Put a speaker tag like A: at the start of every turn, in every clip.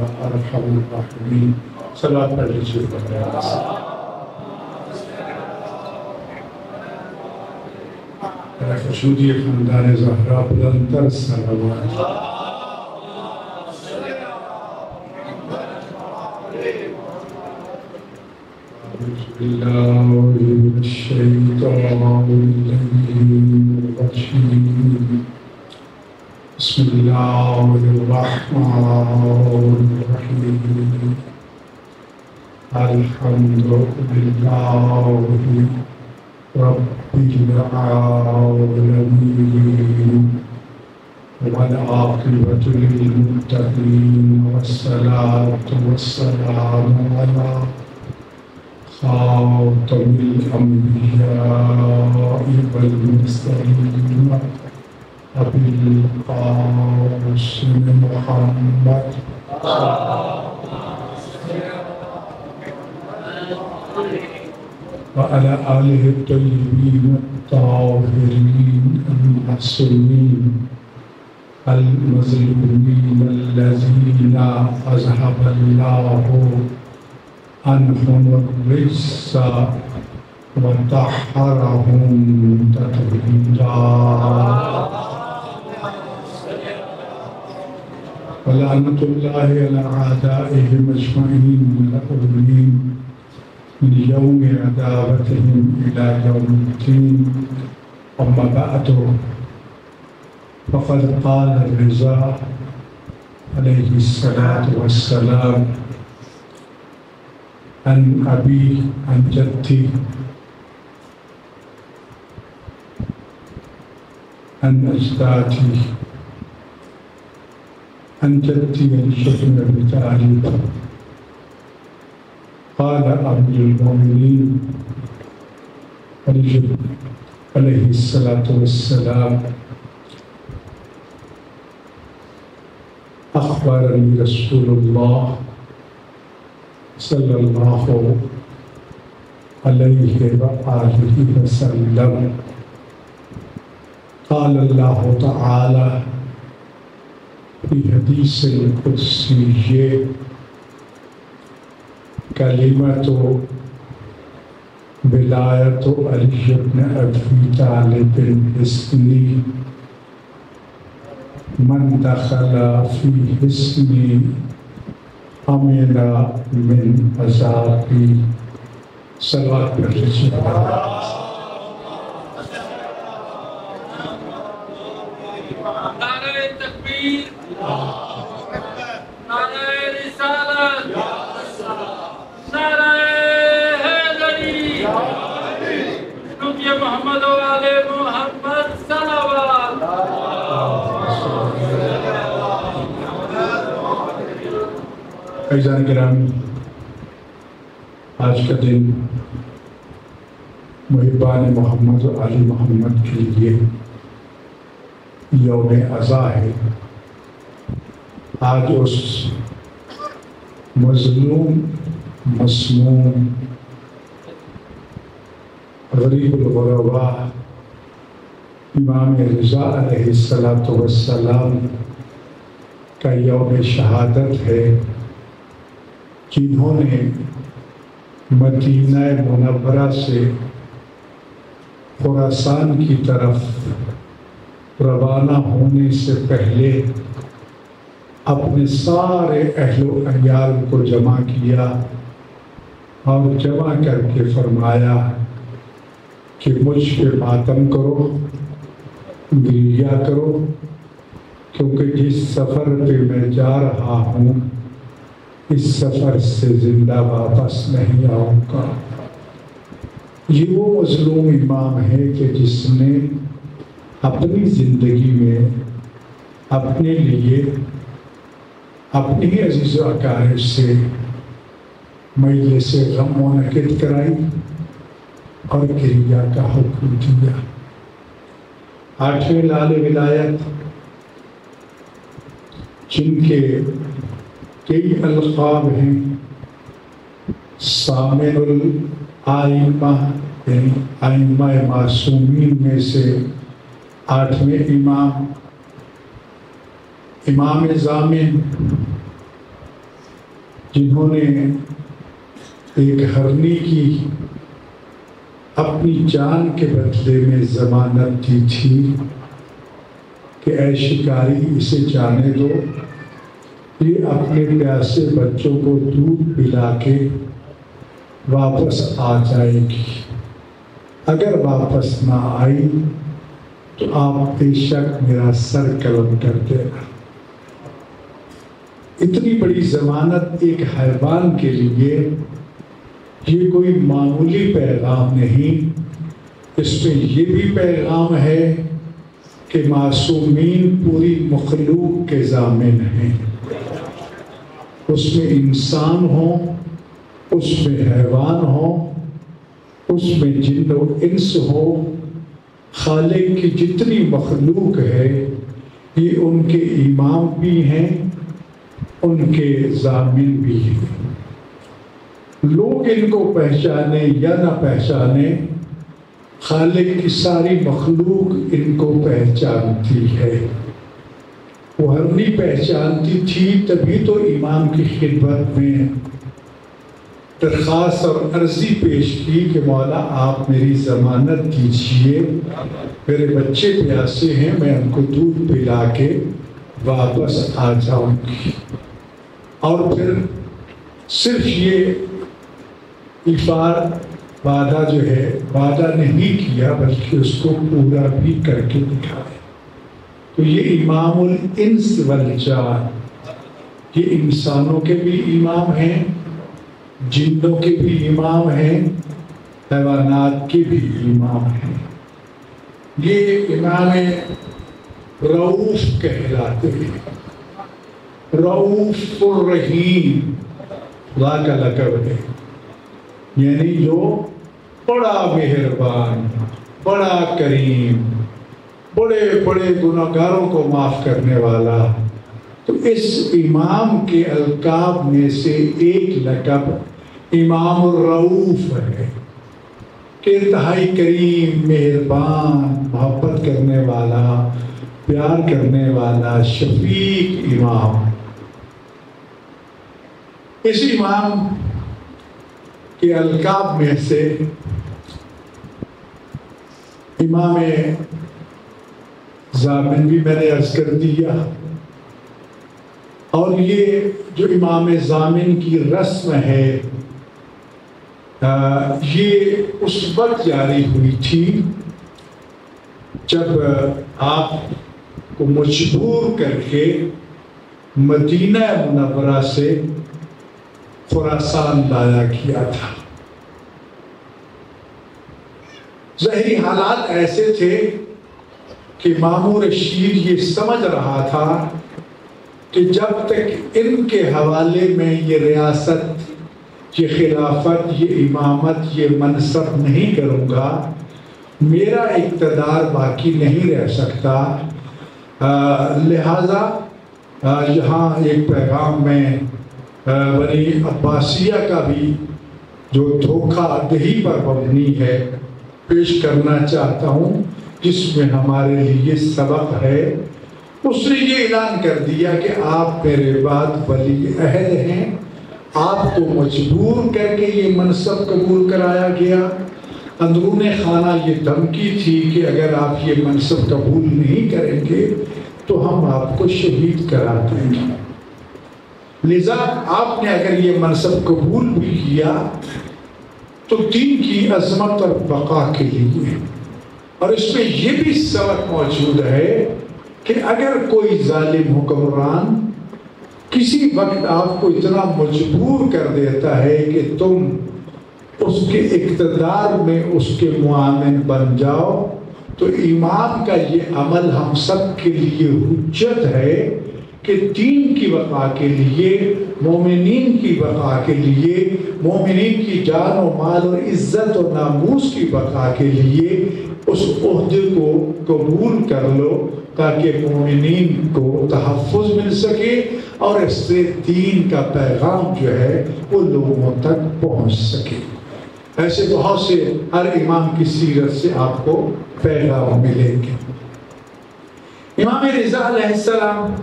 A: ارحم الراحمین. صلوات پڑھ لیجیے. خشودی خاندان زہرا بلندتر صلوات. اعوذ باللہ من الشیطان الرجیم. بسم اللہ الرحمن الرحیم. الحمد للہ رب العالمین والعاقبۃ للمتقین والصلاة والسلام علی خاتم الانبیاء والمرسلین ابی القاسم محمد وعلى آله الطيبين الطاهرين المعصومين المظلومين الذين أذهب الله عنهم الرجس وطهرهم تطهيرا. ولعنة الله على أعدائهم أجمعين والأولين من يوم عداوتهم إلى يوم الدين. أما بعد فقد قال الرضا عليه الصلاة والسلام عن أبي عن جدي عن أجدادي عن جدي الشيخ أبي طالب قال أمير المؤمنين عليه الصلاة والسلام أخبرني رسول الله صلى الله عليه وآله وسلم قال الله تعالى في حديث القدسي کلمۃ ولایت علی بن ابی طالب حصنی من دخل فی حصنی امن من عذابی. صلوات پڑھ لیجیے.
B: نعرہ تکبیر، نعرہ رسالت، نعرہ حیدری، نبی محمد و آل محمد صلوات.
A: عزیزان گرامی، آج کا دن محبان محمد و آل محمد کے لیے یوم عزا ہے. آج اس مظلوم، مسموم، غریب الغرباء امام رضا علیہ السلام کا یوم شہادت ہے، جنہوں نے مدینہ منورہ سے خراسان کی طرف روانہ ہونے سے پہلے اپنے سارے اہل و عیال کو جمع کیا اور جمع کر کے فرمایا کہ مجھ پہ ماتم کرو، گریہ کرو، کیونکہ جس سفر پہ میں جا رہا ہوں اس سفر سے زندہ واپس نہیں آؤں گا. یہ وہ مظلوم امام ہے کہ جس نے اپنی زندگی میں اپنے لیے اپنی عزیز و اقارب سے مجلس غم منعقد کرائی اور گریہ کا حکم دیا. 8ویں لال ولایت جن کے کئی القاب ہیں، سامن الائمہ یعنی ائمہ معصومین میں سے 8ویں امام، امام ضامن جنہوں نے ایک ہرنی کی اپنی جان کے بدلے میں ضمانت دی تھی کہ اے شکاری اسے جانے دو، یہ اپنے پیاسے بچوں کو دودھ پلا کے واپس آ جائے گی، اگر واپس نہ آئی تو آپ بے شک میرا سر قلم کر دینا۔ اتنی بڑی ضمانت ایک حیوان کے لیے یہ کوئی معمولی پیغام نہیں، اس میں یہ بھی پیغام ہے کہ معصومین پوری مخلوق کے ضامن ہیں، اس میں انسان ہوں، اس میں حیوان ہوں، اس میں جن و انس ہو، خالق کی جتنی مخلوق ہے یہ ان کے امام بھی ہیں، ان کے ضامن بھی ہیں۔ لوگ ان کو پہچانے یا نہ پہچانے، خالق کی ساری مخلوق ان کو پہچانتی ہے۔ وہ ہرنی پہچانتی تھی، تبھی تو امام کی خدمت میں درخواست اور عرضی پیش کی کہ مولا آپ میری ضمانت دیجیے، میرے بچے پیاسے ہیں، میں ان کو دودھ پلا کے واپس آ جاؤں گی۔ اور پھر صرف یہ وعدہ جو ہے وعدہ نہیں کیا بلکہ اس کو پورا بھی کر کے دکھایا۔ تو یہ امام الانس والجان، یہ انسانوں کے بھی امام ہیں، جنوں کے بھی امام ہیں، حیوانات کے بھی امام ہیں۔ یہ امام رؤوف کہلاتے ہیں، رؤوف الرحیم خدا کا لقب ہے، یعنی جو بڑا مہربان، بڑا کریم، بڑے بڑے گناہگاروں کو معاف کرنے والا۔ تو اس امام کے القاب میں سے ایک لقب امام الرؤوف ہے کہ انتہائی کریم، مہربان، محبت کرنے والا، پیار کرنے والا، شفیق امام۔ اس امام کے القاب میں سے امام ضامن بھی میں نے عرض کر دیا، اور یہ جو امام ضامن کی رسم ہے یہ اس وقت جاری ہوئی تھی جب آپ کو مجبور کر کے مدینہ منورہ سے خراسان لایا گیا تھا۔ ظاہری حالات ایسے تھے کہ مامون رشید یہ سمجھ رہا تھا کہ جب تک ان کے حوالے میں یہ ریاست، یہ خلافت، یہ امامت، یہ منصب نہیں کروں گا، میرا اقتدار باقی نہیں رہ سکتا۔ لہٰذا یہاں ایک پیغام میں بنی عباسیہ کا بھی جو دھوکہ دہی پر مبنی ہے پیش کرنا چاہتا ہوں، جس میں ہمارے لیے سبق ہے۔ اس نے یہ اعلان کر دیا کہ آپ میرے بعد ولی عہد ہیں، آپ کو مجبور کر کے یہ منصب قبول کرایا گیا۔ اندرون خانہ یہ دھمکی تھی کہ اگر آپ یہ منصب قبول نہیں کریں گے تو ہم آپ کو شہید کرا دیں گے۔ لذا آپ نے اگر یہ منصب قبول بھی کیا تو دین کی عظمت اور بقا کے لیے، اور اس میں یہ بھی سبق موجود ہے کہ اگر کوئی ظالم حکمران کسی وقت آپ کو اتنا مجبور کر دیتا ہے کہ تم اس کے اقتدار میں اس کے معاون بن جاؤ، تو امام کا یہ عمل ہم سب کے لیے حجت ہے کہ دین کی بقا کے لیے، مومنین کی بقا کے لیے، مومنین کی جان و مال اور عزت و ناموس کی بقا کے لیے اس عہدے کو قبول کر لو تاکہ مومنین کو تحفظ مل سکے اور اس سے دین کا پیغام جو ہے وہ لوگوں تک پہنچ سکے۔ ایسے بہت سے ہر امام کی سیرت سے آپ کو پیغام ملیں گے۔ امام رضا علیہ السلام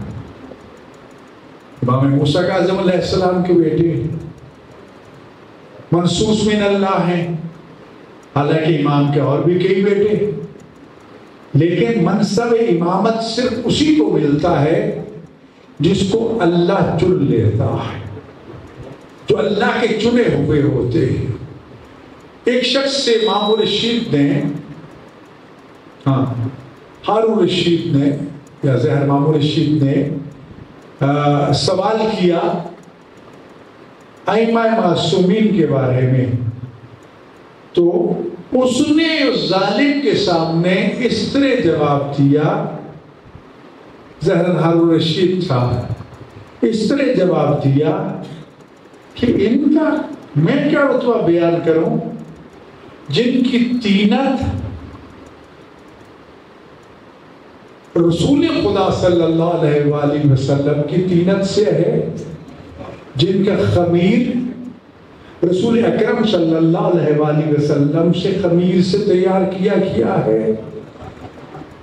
A: امام موسیٰ کاظم علیہ السلام کے بیٹے منصوص من اللہ ہیں، حالانکہ امام کے اور بھی کئی بیٹے، لیکن منصب امامت صرف اسی کو ملتا ہے جس کو اللہ چن لیتا ہے، جو اللہ کے چنے ہوئے ہوتے ہیں۔ ایک شخص سے امام رشید نے ہارون رشید نے یا زہر امام رشید نے سوال کیا ائمہ معصومین کے بارے میں، تو اس نے اس ظالم کے سامنے اس طرح جواب دیا، زہر ہارون رشید تھا، اس طرح جواب دیا کہ ان کا میں کیا رتبہ بیان کروں جن کی تینت رسول خدا صلی اللہ علیہ وآلہ وسلم کی تینت سے ہے، جن کا خمیر رسول اکرم صلی اللہ علیہ وآلہ وسلم سے خمیر سے تیار کیا ہے،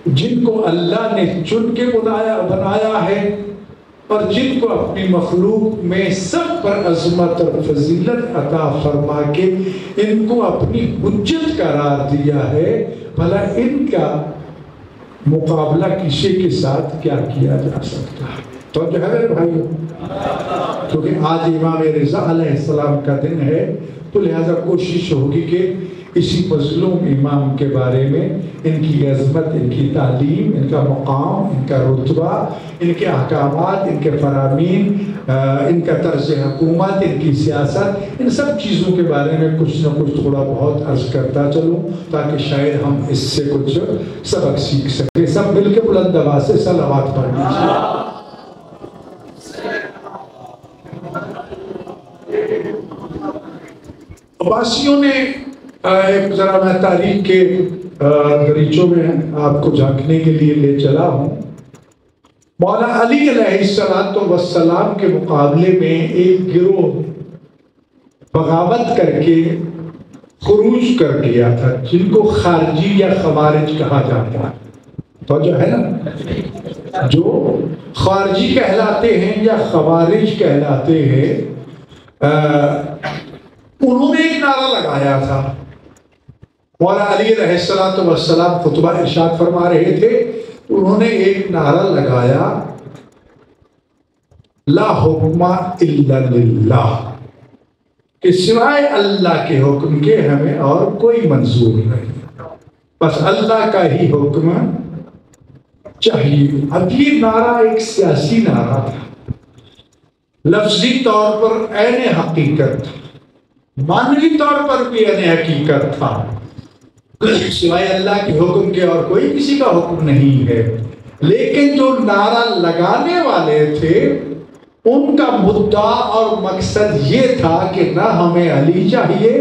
A: جن کو اللہ نے چن کے بنایا ہے، اور جن کو اپنی مخلوق میں سب پر عظمت اور فضیلت عطا فرما کے ان کو اپنی حجت قرار دیا ہے، بھلا ان کا مقابلہ کسی کے ساتھ کیا کیا جا سکتا ہے؟ تو جو ہے میرے بھائیو، کیونکہ آج امام رضا علیہ السلام کا دن ہے، تو لہذا کوشش ہوگی کہ اسی مظلوم امام کے بارے میں ان کی عظمت، ان کی تعلیم، ان کا مقام، ان کا رتبہ، ان کے احکامات، ان کے فرامین، ان کا طرز حکومت، ان کی سیاست، ان سب چیزوں کے بارے میں کچھ نہ کچھ تھوڑا بہت عرض کرتا چلوں، تاکہ شاید ہم اس سے کچھ سبق سیکھ سکیں۔ سب مل کے بلند آواز سے صلوات پڑھ لیجیے۔ عباسیوں نے ایک ذرا میں تاریخ کے دریچوں میں آپ کو جھانکنے کے لیے لے چلا ہوں۔ مولا علی علیہ السلام کے مقابلے میں ایک گروہ بغاوت کر کے خروج کر گیا تھا، جن کو خارجی یا خوارج کہا جاتا ہے۔ تو جو ہے نا، جو خارجی کہلاتے ہیں یا خوارج کہلاتے ہیں، انہوں نے ایک نعرہ لگایا تھا۔ مولا علی علیہ السلام خطبہ ارشاد فرما رہے تھے، انہوں نے ایک نعرہ لگایا، لا حکم الا للہ، کہ سوائے اللہ کے حکم کے ہمیں اور کوئی منظور نہیں، بس اللہ کا ہی حکم چاہیے۔ اب یہ نعرہ ایک سیاسی نعرہ تھا، لفظی طور پر عین حقیقت تھا، معنوی طور پر بھی عین حقیقت تھا، سوائے اللہ کے حکم کے اور کوئی کسی کا حکم نہیں ہے۔ لیکن جو نعرہ لگانے والے تھے، ان کا مدعا اور مقصد یہ تھا کہ نہ ہمیں علی چاہیے،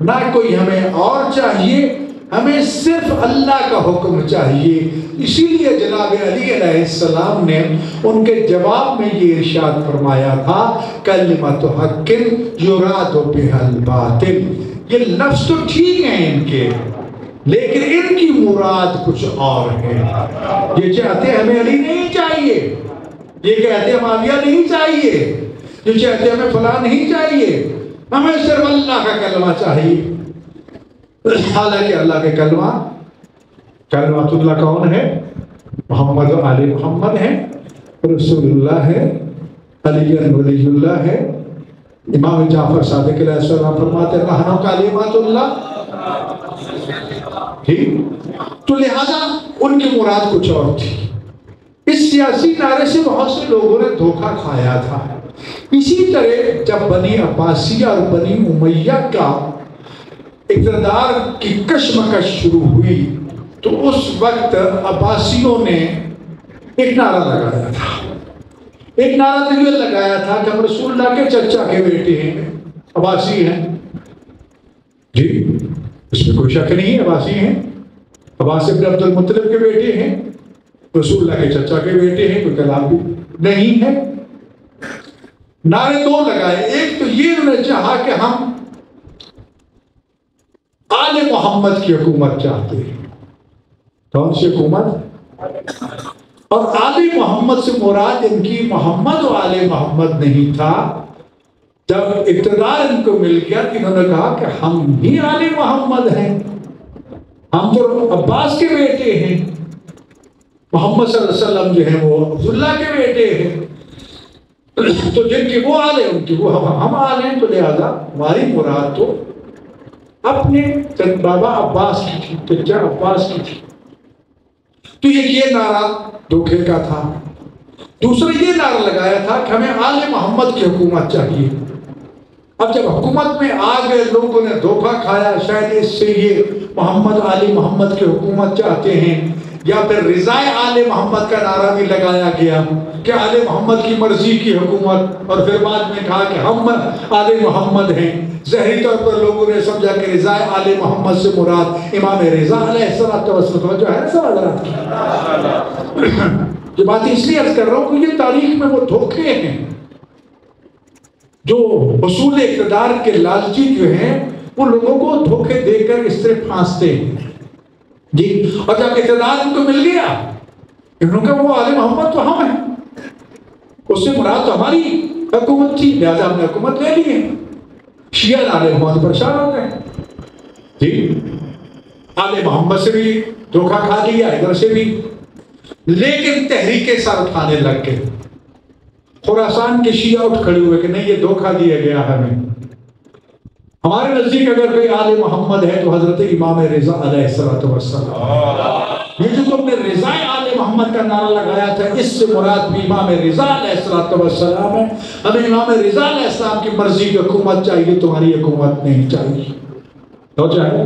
A: نہ کوئی ہمیں اور چاہیے، ہمیں صرف اللہ کا حکم چاہیے۔ اسی لیے جناب علی علیہ السلام نے ان کے جواب میں یہ ارشاد فرمایا تھا، کلمۃ حق یراد بہا الباطل۔ یہ لفظ تو ٹھیک ہیں ان کے، لیکن ان کی مراد کچھ اور ہے۔ یہ چاہتے ہمیں علی نہیں چاہیے، یہ کہتے ہیں معاویہ نہیں چاہیے، یہ چاہتے ہمیں فلاں نہیں چاہیے، ہمیں صرف اللہ کا کلمہ چاہیے۔ حالانکہ اللہ کے کلمات اللہ کون ہے؟ محمد و آل محمد ہے، رسول اللہ ہے، علی ولی اللہ ہے۔ امام جعفر صادق علیہ السلام فرماتے ہیں نحن کلمات اللہ، ٹھیک؟ تو لہذا ان کی مراد کچھ اور تھی۔ اس سیاسی نعرے سے بہت سے لوگوں نے دھوکہ کھایا تھا۔ اسی طرح جب بنی عباسیہ اور بنی امیہ کا اقتدار کی کشمکش شروع ہوئی، تو اس وقت عباسیوں نے ایک نعرہ لگایا تھا۔ ایک نعرہ تو یہ لگایا تھا کہ ہم رسول اللہ کے چچا کے بیٹے ہیں، عباسی ہیں۔ جی اس میں کوئی شک نہیں ہے، عباسی ہیں، عباس ابن عبد المطلب کے بیٹے ہیں، رسول اللہ کے چچا کے بیٹے ہیں، کوئی کلام بھی نہیں ہے۔ نعرے دو لگائے، ایک تو یہ انہوں نے چاہا کہ ہم آل محمد کی حکومت چاہتے ہیں۔ کون سی حکومت؟ اور آل محمد سے مراد ان کی محمد و آل محمد نہیں تھا۔ جب اقتدار ان کو مل گیا کہ انہوں نے کہا کہ ہم بھی آل محمد ہیں، ہم تو عباس کے بیٹے ہیں، محمد صلی اللہ علیہ وسلم جو ہیں وہ عبداللہ کے بیٹے ہیں، تو جن کی وہ آل ہیں ان کی وہ ہم آل ہیں، تو لہذا ہماری مراد تو اپنے بابا عباس کی تھی، چچا عباس کی تھی۔ تو یہ نعرہ دھوکے کا تھا۔ دوسرا یہ نعرہ لگایا تھا کہ ہمیں آل محمد کی حکومت چاہیے۔ اب جب حکومت میں آ گئے، لوگوں نے دھوکہ کھایا، شاید اس سے یہ محمد آل محمد کی حکومت چاہتے ہیں، یا پھر رضائے آل محمد کا نعرہ بھی لگایا گیا کہ آل محمد کی مرضی کی حکومت، اور پھر بعد میں کہا کہ ہم آل محمد ہیں۔ ظاہری طور پر لوگوں نے سمجھا کہ رضائے آل محمد سے مراد امام رضا علیہ السلام جو ہے نا حضرات، یہ بات اس لیے عرض کر رہا ہوں کہ یہ تاریخ میں وہ دھوکے ہیں جو حصول اقتدار کے لالچی جو ہیں وہ لوگوں کو دھوکے دے کر اس طرح پھانستے ہیں جی۔ اور جب اقتدار ان کو مل گیا، انہوں نے کہا وہ آل محمد تو ہم ہیں، اس سے مراد تو ہماری حکومت تھی، لہذا ہم نے حکومت لے لی ہے۔ شیعہ آل محمد پریشان ہو گئے جی، آل محمد سے بھی دھوکہ کھا لیا، ادھر سے بھی، لیکن تحریک سر اٹھانے لگ گئے۔ خراسان کے شیعہ اٹھ کھڑے ہوئے کہ نہیں، یہ دھوکہ دیا گیا ہمیں، ہمارے نزدیک اگر کوئی آل محمد ہے تو حضرت امام رضا علیہ السلام۔ یہ جو تم نے رضا آل محمد کا نعرہ لگایا تھا، اس سے مراد بھی امام رضا علیہ السلام ہے۔ ہمیں امام رضا علیہ السلام کی مرضی کی حکومت چاہیے، تمہاری حکومت نہیں چاہیے، ہو چاہے۔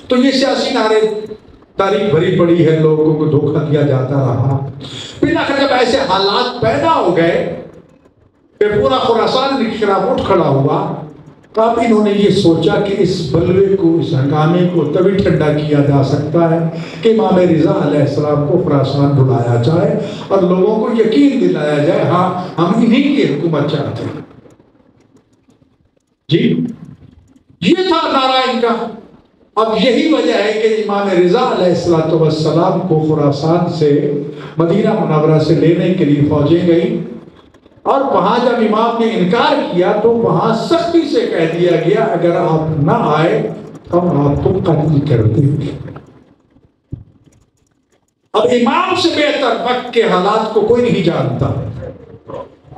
A: تو یہ سیاسی نعرے تاریخ بھری پڑی ہے، لوگوں کو دھوکہ دیا جاتا رہا۔ پھر آخر جب ایسے حالات پیدا ہو گئے کہ پورا خراسان انقلاب اٹھ کھڑا ہوا، تو اب انہوں نے یہ سوچا کہ اس بلوے کو، اس ہنگامے کو تبھی ٹھنڈا کیا جا سکتا ہے کہ امام رضا علیہ السلام کو خراسان بلایا جائے اور لوگوں کو یقین دلایا جائے ہاں ہم انہی کی حکومت چاہتے ہیں جی۔ یہ تھا نعرہ ان کا۔ اب یہی وجہ ہے کہ امام رضا علیہ السلام کو خراسان سے مدینہ منورہ سے لینے کے لیے فوجیں گئیں، اور وہاں جب امام نے انکار کیا تو وہاں سختی سے کہہ دیا گیا اگر آپ نہ آئے تو ہم آپ کو قتل کر دیں گے۔ اب امام سے بہتر وقت کے حالات کو کوئی نہیں جانتا،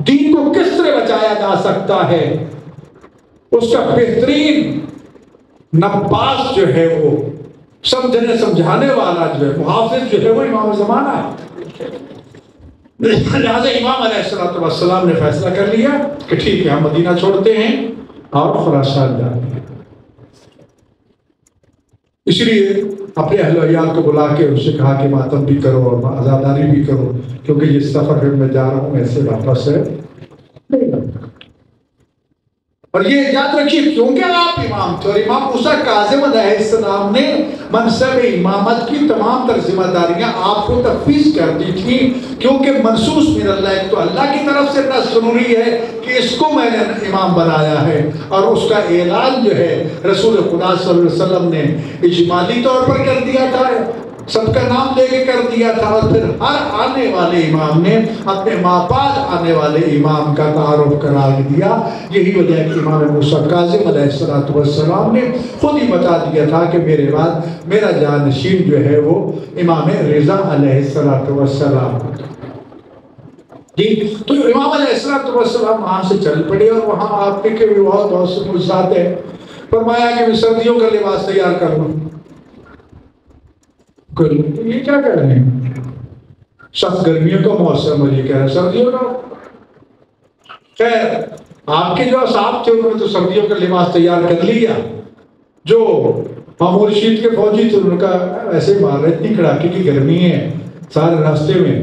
A: دین کو کس طرح بچایا جا سکتا ہے، اس کا بہترین نباز جو ہے، وہ سمجھنے سمجھانے والا جو ہے، محافظ جو ہے، وہ امام زمانہ ہے۔ لہذا امام علیہ السلام نے فیصلہ کر لیا کہ ٹھیک ہے، ہم مدینہ چھوڑتے ہیں اور خراسان جاتے ہیں۔ اس لیے اپنے اہل و عیال کو بلا کے ان سے کہا کہ ماتم بھی کرو اور عزاداری بھی کرو، کیونکہ یہ سفر میں جا رہا ہوں، ایسے واپس ہے نہیں لگتا۔ اور یہ یاد رکھیے کیونکہ آپ امام تھے، اور امام موسیٰ کاظم علیہ السلام نے منصب امامت کی تمام تر ذمہ داریاں آپ کو تفویض کر دی تھی، کیونکہ منصوص من اللہ، تو اللہ کی طرف سے اتنا ضروری ہے کہ اس کو میں نے امام بنایا ہے، اور اس کا اعلان جو ہے رسول خدا صلی اللہ علیہ وسلم نے اجمالی طور پر کر دیا تھا، سب کا نام لے کے کر دیا تھا، اور پھر ہر آنے والے امام نے اپنے مابعد آنے والے امام کا تعارف کرا دیا۔ یہی وجہ ہے کہ امام موسیٰ کاظم علیہ السلام نے خود ہی بتا دیا تھا کہ میرے بعد میرا جانشین جو ہے وہ امام رضا علیہ السلام جی۔ تو امام علیہ السلام وہاں سے چل پڑے، اور وہاں آپ کے بھی بہت سے مجزات ہیں۔ فرمایا کہ میں سردیوں کا لباس تیار کر لوں۔ یہ کیا کہہ رہے ہیں؟ سخت گرمیوں کا موسم، اور یہ کہہ رہے ہیں سردیوں کا۔ خیر، آپ کے جو اصحاب تھے انہوں نے تو سردیوں کا لباس تیار کر لیا۔ جو معمول شیٹ کے فوجی تھے انہوں نے کہا ایسے مار رہے، اتنی کڑاکے کی گرمی ہے سارے راستے میں،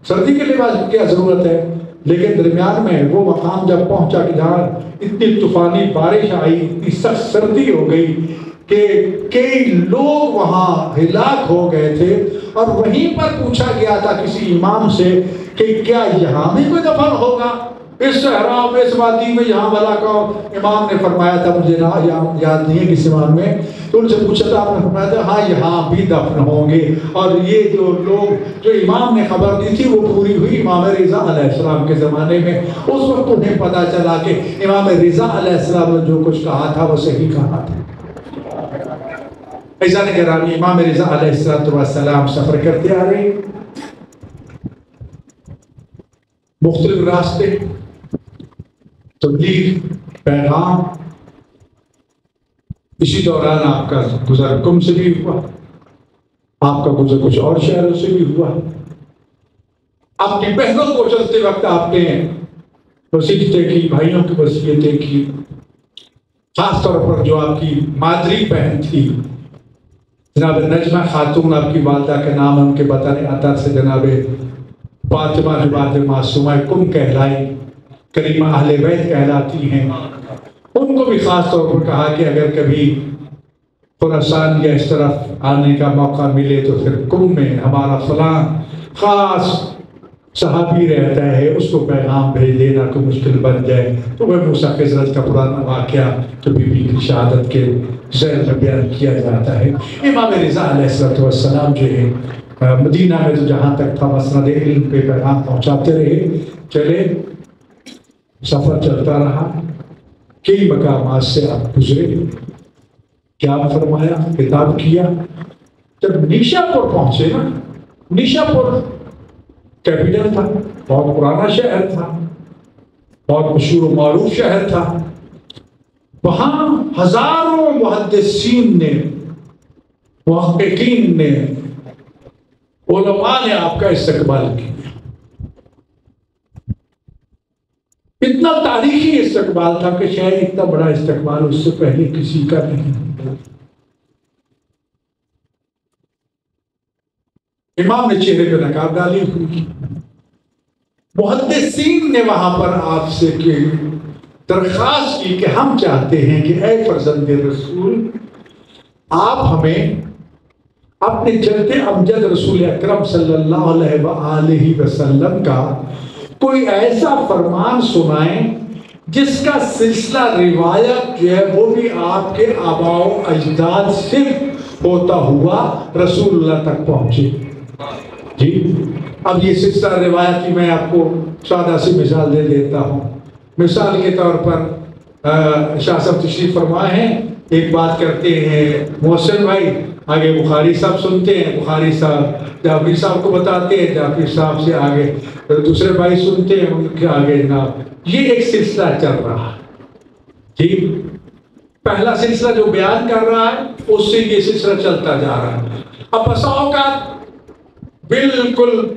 A: سردی کے لباس کی کیا ضرورت ہے؟ لیکن درمیان میں وہ مقام جب پہنچا کہ جہاں اتنی طوفانی بارش آئی، اتنی سخت سردی ہو گئی کہ کئی لوگ وہاں ہلاک ہو گئے تھے، اور وہیں پر پوچھا گیا تھا کسی امام سے کہ کیا یہاں بھی کوئی دفن ہوگا؟ اس صحرا میں اس وادی میں یہاں بلا کا امام نے فرمایا تھا، مجھے یاد نہیں ہے کس امام میں، تو ان سے پوچھا تھا، آپ نے فرمایا تھا ہاں یہاں بھی دفن ہوں گے. اور یہ جو لوگ جو امام نے خبر دی تھی وہ پوری ہوئی امام رضا علیہ السلام کے زمانے میں. اس وقت انہیں پتا چلا کہ امام رضا علیہ السلام نے جو کچھ کہا تھا وہ صحیح کہا تھا. ایسا نہیں کہہ رہا، امام رضا علیہ السلام سفر کرتے آ رہے، مختلف راستے، تبلیغ، پیغام. اسی دوران آپ کا گزر کم سے بھی ہوا، آپ کا گزر کچھ اور شہروں سے بھی ہوا. اپنی بہنوں کو چلتے وقت آپ نے وصیتیں کی، بھائیوں کی وصیتیں کی. خاص طور پر جو آپ کی مادری بہن تھی جناب نجمہ خاتون، آپ کی والدہ کے نام ان کے وطن عطر سے جناب فاطمہ جو بعد معصومہ کم کہلائی، کریمہ اہل بیت کہلاتی ہیں، ان کو بھی خاص طور پر کہا کہ اگر کبھی خراسان یا اس طرف آنے کا موقع ملے تو پھر کم میں ہمارا فلاں خاص صحابی رہتا ہے، اس کو پیغام بھیج دینا کوئی مشکل بن جائے. تو وہ موسیٰ خضرت کا پرانا واقعہ جو بی بی کی شہادت کے ذیل میں بیان کیا جاتا ہے. امام رضا علیہ السلام جو ہے مدینہ میں تو جہاں تک تھا مسند علم پہ پیغام پہنچاتے رہے. چلے سفر چلتا رہا، کئی مقامات سے آپ گزرے. کیا فرمایا، خطاب کیا. جب نیشا پور پہنچے نا، نیشا پور کیپٹل تھا، بہت پرانا شہر تھا، بہت مشہور و معروف شہر تھا. وہاں ہزاروں محدثین نے، محققین نے، علماء نے آپ کا استقبال کیا. اتنا تاریخی استقبال تھا کہ شاید اتنا بڑا استقبال اس سے پہلے کسی کا نہیں. امام نے چہرے پہ نقاب ڈالی ہوئی. محدثین نے وہاں پر آپ سے درخواست کی کہ ہم چاہتے ہیں کہ اے فرزند رسول، آپ ہمیں اپنے جد امجد رسول اکرم صلی اللہ علیہ وآلہ وسلم کا کوئی ایسا فرمان سنائیں جس کا سلسلہ روایت جو ہے وہ بھی آپ کے آباء و اجداد سے ہوتا ہوا رسول اللہ تک پہنچے. جی اب یہ سلسلہ روایت کی میں آپ کو سادہ سی مثال دے دیتا ہوں. مثال کے طور پر شاہ صاحب تشریف فرما ہیں، ایک بات کرتے ہیں محسن بھائی، آگے بخاری صاحب سنتے ہیں، بخاری صاحب جعفری صاحب کو بتاتے ہیں، جعفری صاحب سے آگے دوسرے بھائی سنتے ہیں، ان کے آگے جناب یہ ایک سلسلہ چل رہا ہے. جی پہلا سلسلہ جو بیان کر رہا ہے اس سے یہ سلسلہ چلتا جا رہا ہے. اب بسا اوقات بالکل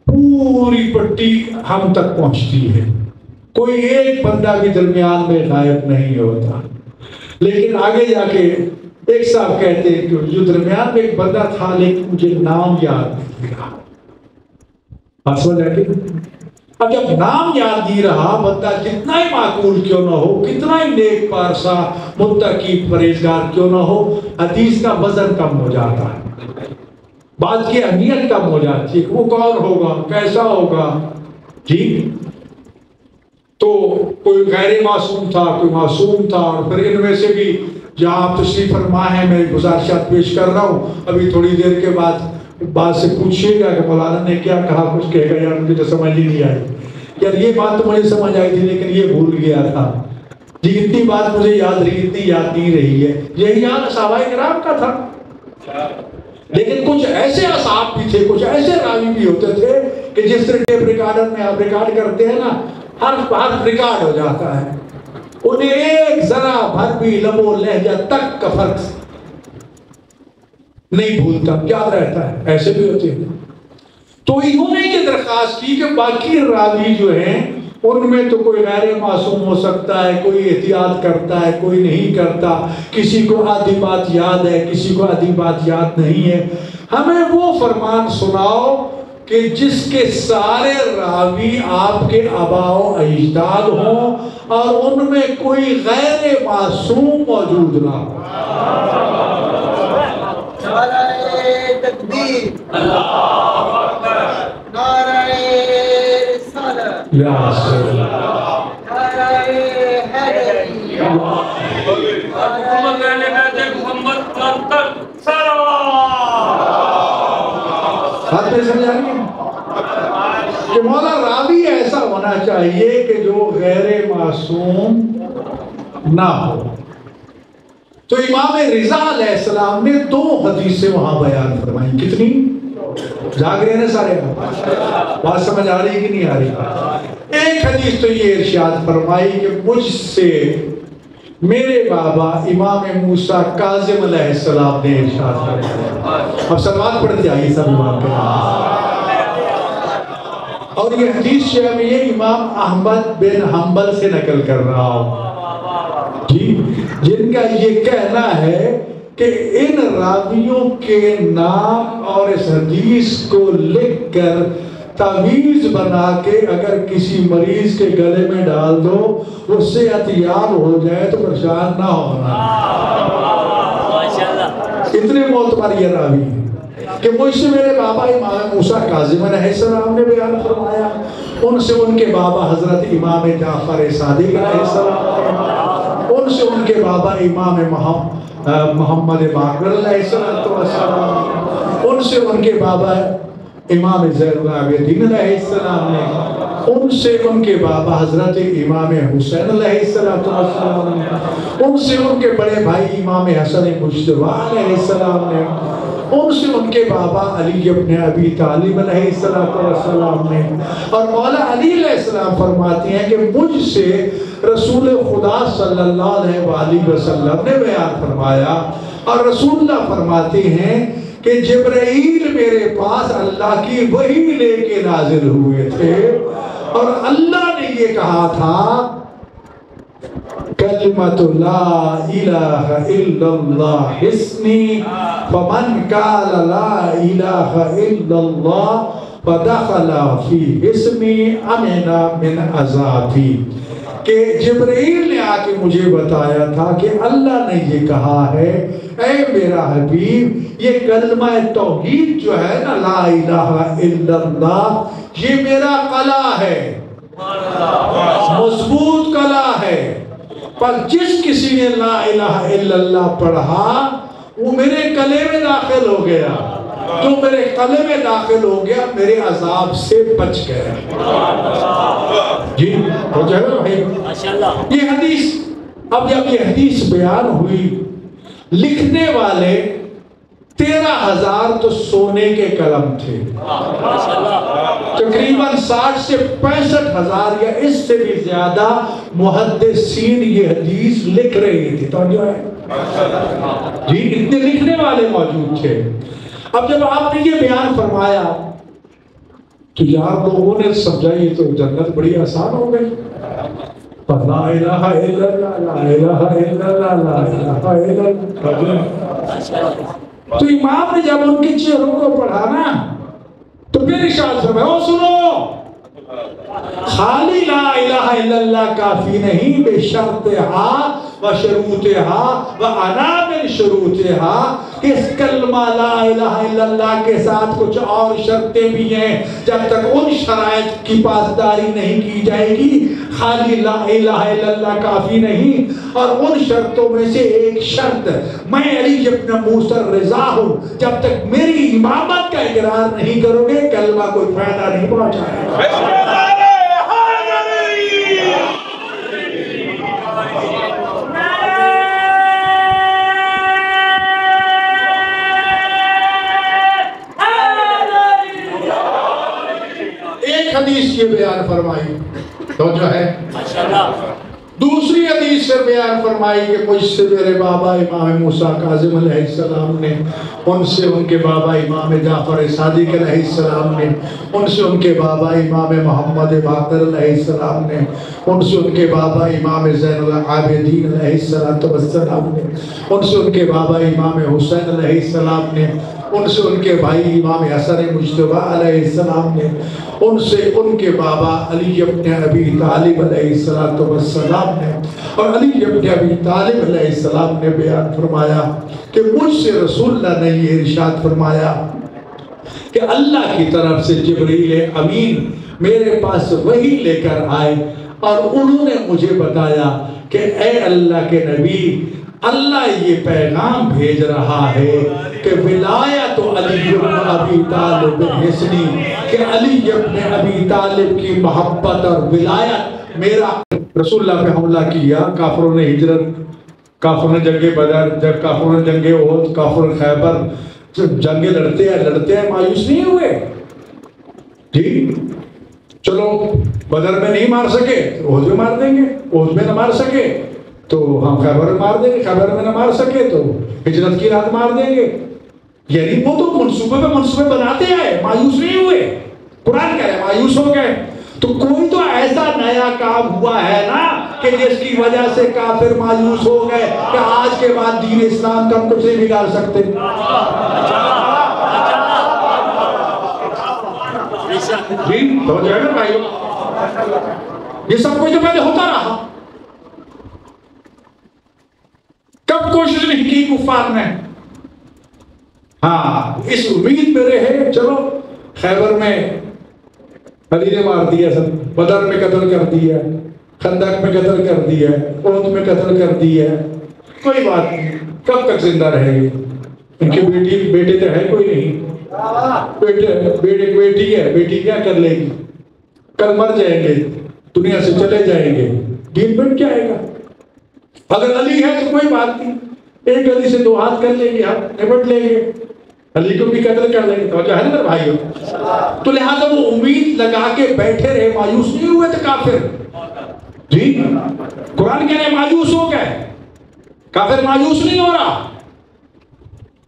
A: پوری پٹی ہم تک پہنچتی ہے، کوئی ایک بندہ بھی درمیان میں غائب نہیں ہوتا، لیکن آگے جا کے ایک صاحب کہتے ہیں کہ جو درمیان میں ایک بندہ تھا لیکن مجھے نام یاد نہیں رہا. بات سمجھ آئی؟ اب جب نام یاد نہیں رہا، بندہ جتنا ہی معقول کیوں نہ ہو، کتنا ہی نیک پارسا متقی پرہیزگار کیوں نہ ہو، حدیث کا وزن کم ہو جاتا ہے، بات کی اہمیت کم ہو جاتی ہے. وہ کون ہوگا، کیسا ہوگا. جی تو کوئی غیر معصوم تھا، کوئی معصوم تھا، اور پھر ان میں سے بھی جہاں آپ تشریف فرما ہے میں گزارشات پیش کر رہا ہوں، ابھی تھوڑی دیر کے بعد بات سے پوچھیے گا کہ مولانا نے کیا کہا، کچھ کہے گا یار مجھے تو سمجھ ہی نہیں آئی، یار یہ بات تو مجھے سمجھ آئی تھی لیکن یہ بھول گیا تھا. جی اتنی بات مجھے یاد رہی، اتنی یاد نہیں رہی ہے. یہی حال صحابہ کرام کا تھا. لیکن کچھ ایسے اصحاب بھی تھے، کچھ ایسے راوی بھی ہوتے تھے کہ جس طرح ٹیپ ریکارڈر میں آپ ریکارڈ کرتے ہیں نا، ہر ریکارڈ ہو جاتا ہے، انہیں ایک ذرا بھر بھی لب و لہجہ تک کا فرق نہیں بھولتا، یاد رہتا ہے. ایسے بھی ہوتے ہیں. تو انہوں نے یہ درخواست کی کہ باقی راوی جو ہیں ان میں تو کوئی غیر معصوم ہو سکتا ہے، کوئی احتیاط کرتا ہے، کوئی نہیں کرتا، کسی کو آدھی بات یاد ہے، کسی کو آدھی بات یاد نہیں ہے. ہمیں وہ فرمان سناؤ کہ جس کے سارے راوی آپ کے آباء و اجداد ہوں اور ان میں کوئی غیر معصوم موجود نہ ہو.
C: نعرہ تکبیر، اللہ اکبر، نعرہ رسالت،
A: یا سلام. چاہیے کہ جو غیر معصوم نہ ہو. تو امام رضا علیہ السلام نے 2 حدیثیں وہاں بیان فرمائی. کتنی؟ جاگ رہے ہیں سارے؟ بات سمجھ آ رہی کہ نہیں آ رہی؟ ایک حدیث تو یہ ارشاد فرمائی کہ مجھ سے میرے بابا امام موسیٰ کاظم علیہ السلام نے ارشاد فرمایا. اب سلوات پڑھتے آئیے سب امام کے نام. اور یہ حدیث جو ہے میں یہ امام احمد بن حنبل سے نقل کر رہا ہوں جی، جن کا یہ کہنا ہے کہ ان راویوں کے نام اور اس حدیث کو لکھ کر تعویذ بنا کے اگر کسی مریض کے گلے میں ڈال دو وہ صحت یاب ہو جائے تو پریشان نہ ہونا. اتنے معتبر یہ راوی ہیں کہ مجھ سے میرے بابا امام موسیٰ کاظم علیہ السلام نے بیان فرمایا، ان سے ان کے بابا حضرت امام جعفر صادق علیہ السلام، ان سے ان کے بابا امام محمد باقر علیہ السلام، ان سے ان کے بابا امام زین العابدین علیہ السلام نے، ان سے ان کے بابا حضرت امام حسین علیہ السلام نے، ان سے ان کے بڑے بھائی امام حسن مجتبی علیہ السلام نے، ان سے ان کے بابا علی ابن ابی طالب علیہ السلام نے. اور مولا علی علیہ السلام فرماتے ہیں کہ مجھ سے رسول خدا صلی اللہ علیہ وآلہ وسلم نے بیان فرمایا، اور رسول اللہ فرماتے ہیں کہ جبرائیل میرے پاس اللہ کی وحی لے کے نازل ہوئے تھے اور اللہ نے یہ کہا تھا کلمۃ لا الہ الا اللہ حسنی فمن قال لا الہ الا اللہ فدخل فی حسنی امن من عذابی. کہ جبرائیل نے آ کے مجھے بتایا تھا کہ اللہ نے یہ کہا ہے اے میرا حبیب یہ کلمہ توحید جو ہے نا لا الہ الا اللہ یہ میرا قلعہ ہے، مضبوط قلعہ ہے، پر جس کسی نے لا الہ الا اللہ پڑھا وہ میرے قلعے میں داخل ہو گیا، جو میرے قلعے میں داخل ہو گیا میرے عذاب سے بچ گیا. جی ہو جائے گا بھائی. یہ حدیث اب جب یہ حدیث بیان ہوئی لکھنے والے 13,000 تو سونے کے قلم تھے، تقریباً 60 سے 65,000 یا اس سے بھی زیادہ محدثین یہ حدیث لکھ رہے تھے. تو جو ہے جی اتنے لکھنے والے موجود تھے. اب جب آپ نے یہ بیان فرمایا تو یار لوگوں نے سمجھا یہ تو جنت بڑی آسان ہو گئی. لا الہ الا اللہ لا الہ الا اللہ لا الہ الا اللہ. تو امام نے جب ان کے چہروں کو پڑھا نا تو پھر ارشاد فرمایا او سنو خالی لا الہ الا اللہ کافی نہیں، بے شرطہا و شروطہا و انا من شروطہا. اس کلمہ لا الہ الا اللہ کے ساتھ کچھ اور شرطیں بھی ہیں، جب تک ان شرائط کی پاسداری نہیں کی جائے گی خالی لا الہ الا اللہ کافی نہیں. اور ان شرطوں میں سے ایک شرط میں علی ابن موسیٰ رضا ہوں، جب تک میری امامت کا اقرار نہیں کرو گے کلمہ کوئی فائدہ نہیں پہنچائے گا. حدیث یہ بیان فرمائی تو جو ہے دوسری حدیث سے بیان فرمائی کہ مجھ سے میرے بابا امام موسیٰ کاظم علیہ السلام نے، ان سے ان کے بابا امام جعفر صادق علیہ السلام نے، ان سے ان کے بابا امام محمد باقر علیہ السلام نے، ان سے ان کے بابا امام زین العابدین علیہ السلام نے، ان سے ان کے بابا امام حسین علیہ السلام نے، ان سے ان کے بھائی امام حسن مجتبی علیہ السلام نے، ان سے ان کے بابا علی ابن ابی طالب علیہ السلام نے. اور علی ابن ابی طالب علیہ السلام نے بیان فرمایا کہ مجھ سے رسول اللہ نے یہ ارشاد فرمایا کہ اللہ کی طرف سے جبرائیل امین میرے پاس وحی لے کر آئے اور انہوں نے مجھے بتایا کہ اے اللہ کے نبی اللہ یہ پیغام بھیج رہا ہے کہ ولایت علی ابن ابی طالب حسنی، کہ علی ابن ابی طالب کی محبت اور ولایت میرا۔ رسول اللہ پہ حملہ کیا، کافروں نے ہجرت، کافروں نے جنگ بدر، جب کافروں نے جنگ احد، کافروں نے خیبر، جنگیں لڑتے ہیں مایوس نہیں ہوئے جی۔ چلو بدر میں نہیں مار سکے احد میں مار دیں گے، احد میں نہ مار سکے تو ہم خیبر میں مار دیں گے، خیبر میں نہ مار سکے تو ہجرت کی رات مار دیں گے۔ یعنی وہ تو منصوبے پہ منصوبے بناتے آئے، مایوس نہیں ہوئے۔ قرآن کہہ رہے مایوس ہو گئے تو کوئی تو ایسا نیا کام ہوا ہے نا کہ جس کی وجہ سے کافر مایوس ہو گئے کہ آج کے بعد دین اسلام کا ہم کچھ نہیں بگاڑ سکتے۔ جی تو جو ہے نا بھائیو، یہ سب کچھ تو پہلے ہوتا رہا، کب کوشش نہیں کی کفار نے؟ ہاں اس امید میں رہے، چلو خیبر میں علی نے مار دیا، سب بدر میں قتل کر دیا، خندق میں قتل کر دیا، احد میں قتل کر دیا، کوئی بات نہیں، کب تک زندہ رہے گے؟ ان کی بیٹے تو ہے کوئی نہیں، بیٹی ہے، بیٹی کیا کر لے گی؟ کل مر جائیں گے، دنیا سے چلے جائیں گے، دین بن کیا آئے گا؟ اگر علی ہے تو کوئی بات نہیں، ایک علی سے 2 ہاتھ کر لیں گے، ہم نپٹ لیں گے، علی کو بھی قتل کر لیں گے، تو ہے نا بھائیو؟ تو لہٰذا وہ امید لگا کے بیٹھے رہے، مایوس نہیں ہوئے تھے کافر جی۔ قرآن کہہ رہے مایوس ہو گئے، کافر مایوس نہیں ہو رہا۔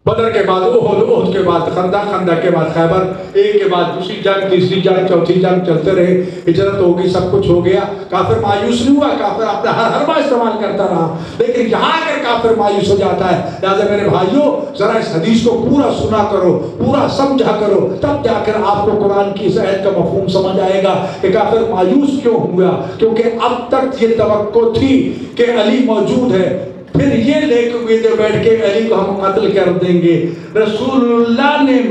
A: بدر کے بعد احد، احد کے بعد خندق، خندق کے بعد خیبر، ایک کے بعد دوسری جنگ، تیسری جنگ، چوتھی جنگ، چلتے رہے، ہجرت ہوگی، سب کچھ ہو گیا، کافر مایوس نہیں ہوا، کافر اپنا ہر حربہ استعمال کرتا رہا۔ لیکن یہاں اگر کافر مایوس ہو جاتا ہے، لہٰذا میرے بھائیوں ذرا اس حدیث کو پورا سنا کرو، پورا سمجھا کرو، تب جا کر آپ کو قرآن کی اس آیت کا مفہوم سمجھ آئے گا کہ کافر مایوس کیوں ہوا، کیونکہ اب تک یہ توقع تھی کہ علی موجود ہے، پھر یہ لے کے ہوئے بیٹھ کے علی کو ہم قتل کر دیں گے۔ رسول اللہ نے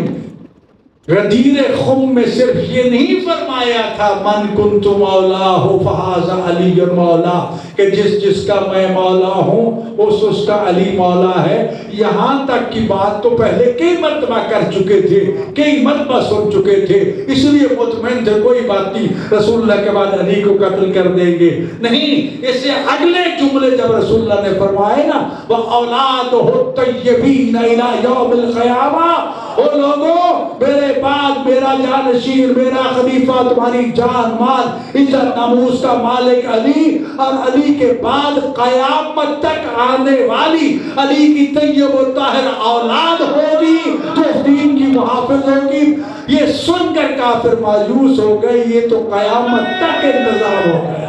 A: غدیر خم میں صرف یہ نہیں فرمایا تھا من کنت مولاہ فہذا علی مولا، کہ جس کا میں مولا ہوں اس کا علی مولا ہے، یہاں تک کی بات تو پہلے کئی مرتبہ کر چکے تھے، کئی مرتبہ سن چکے تھے، اس لیے مطمئن تھے کوئی بات نہیں، رسول اللہ کے بعد علی کو قتل کر دیں گے۔ نہیں، اس سے اگلے جملے جب رسول اللہ نے فرمائے نا وَأَوْلَادُهُ الطَّيِّبِينَ إِلَى يَوْمِ الْقِيَامَةِ، او لوگوں میرے بعد میرا جانشین، میرا خلیفہ، تمہاری جان مال عزت ناموس کا مالک علی، اور علی کے بعد قیامت تک آنے والی علی کی طیب و طاہر اولاد ہوگی جو دین کی محافظ ہوگی۔ یہ سن کر کافر مایوس ہو گئے، یہ تو قیامت تک انتظار ہو گیا۔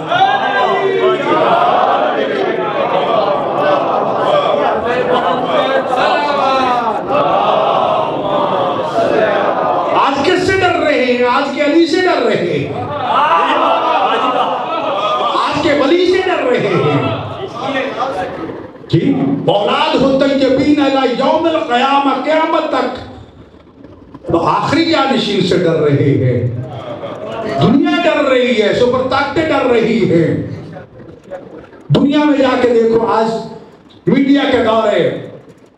A: آج کس سے ڈر رہے ہیں؟ آج کے علی سے ڈر رہے ہیں، آج کے ولی سے ڈر رہے ہیں جی۔ اولاد الطیبین الی یوم القیامہ، قیامت تک آخری جانشین سے ڈر رہے ہیں۔ دنیا ڈر رہی ہے، سپر طاقتیں ڈر رہی ہے۔ دنیا میں جا کے دیکھو، آج میڈیا کا دور ہے،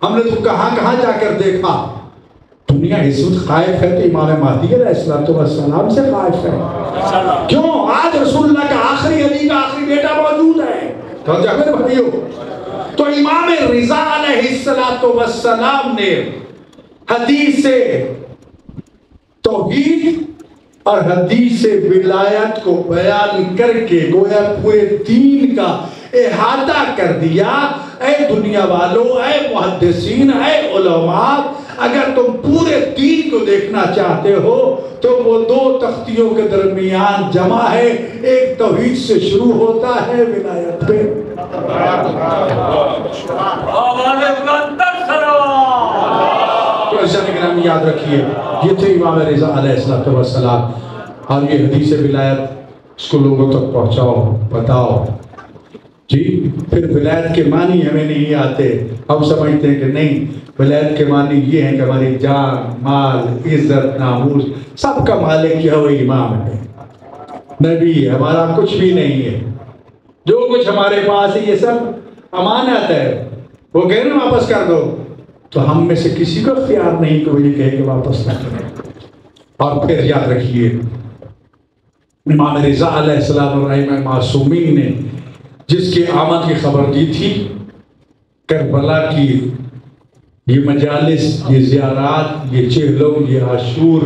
A: ہم نے تو کہاں کہاں جا کر دیکھا، دنیا اس وقت خائف ہے تو امام مہدی علیہ السلام سے خائف ہے۔ کیوں؟ آج رسول اللہ کا آخری، علی کا آخری بیٹا موجود ہے۔ تو جاگر بھائیو، تو امام رضا علیہ السلام نے حدیث توحید اور حدیث ولایت کو بیان کر کے گویا پورے دین کا احاطہ کر دیا۔ اے دنیا والو، اے محدثین، اے علماء، اگر تم پورے دین کو دیکھنا چاہتے ہو تو وہ 2 تختیوں کے درمیان جمع ہے، ایک توحید سے شروع ہوتا ہے، ولایت پہ۔ تو ایسا نگرانی یاد رکھیے، یہ تھے امام رضا علیہ السلام، اور یہ حدیث ولایت اس کو لوگوں تک پہنچاؤ، بتاؤ جی۔ پھر ولایت کے معنی ہمیں نہیں آتے، ہم سمجھتے ہیں کہ نہیں، ولایت کے معنی یہ ہے کہ ہماری جان مال عزت ناموس سب کا مالک جو ہے وہ امام ہے، نبی ہے، ہمارا کچھ بھی نہیں ہے، جو کچھ ہمارے پاس ہے یہ سب امانت ہے، وہ کہے نا واپس کر دو، تو ہم میں سے کسی کو اختیار نہیں کہ وہ یہ کہے کہ واپس نہ کریں۔ اور پھر یاد رکھیے امام رضا علیہ السلام الرحمہ معصومین نے جس کی آمد کی خبر دی تھی، کربلا کی یہ مجالس، یہ زیارات، یہ چہلم، یہ عاشور،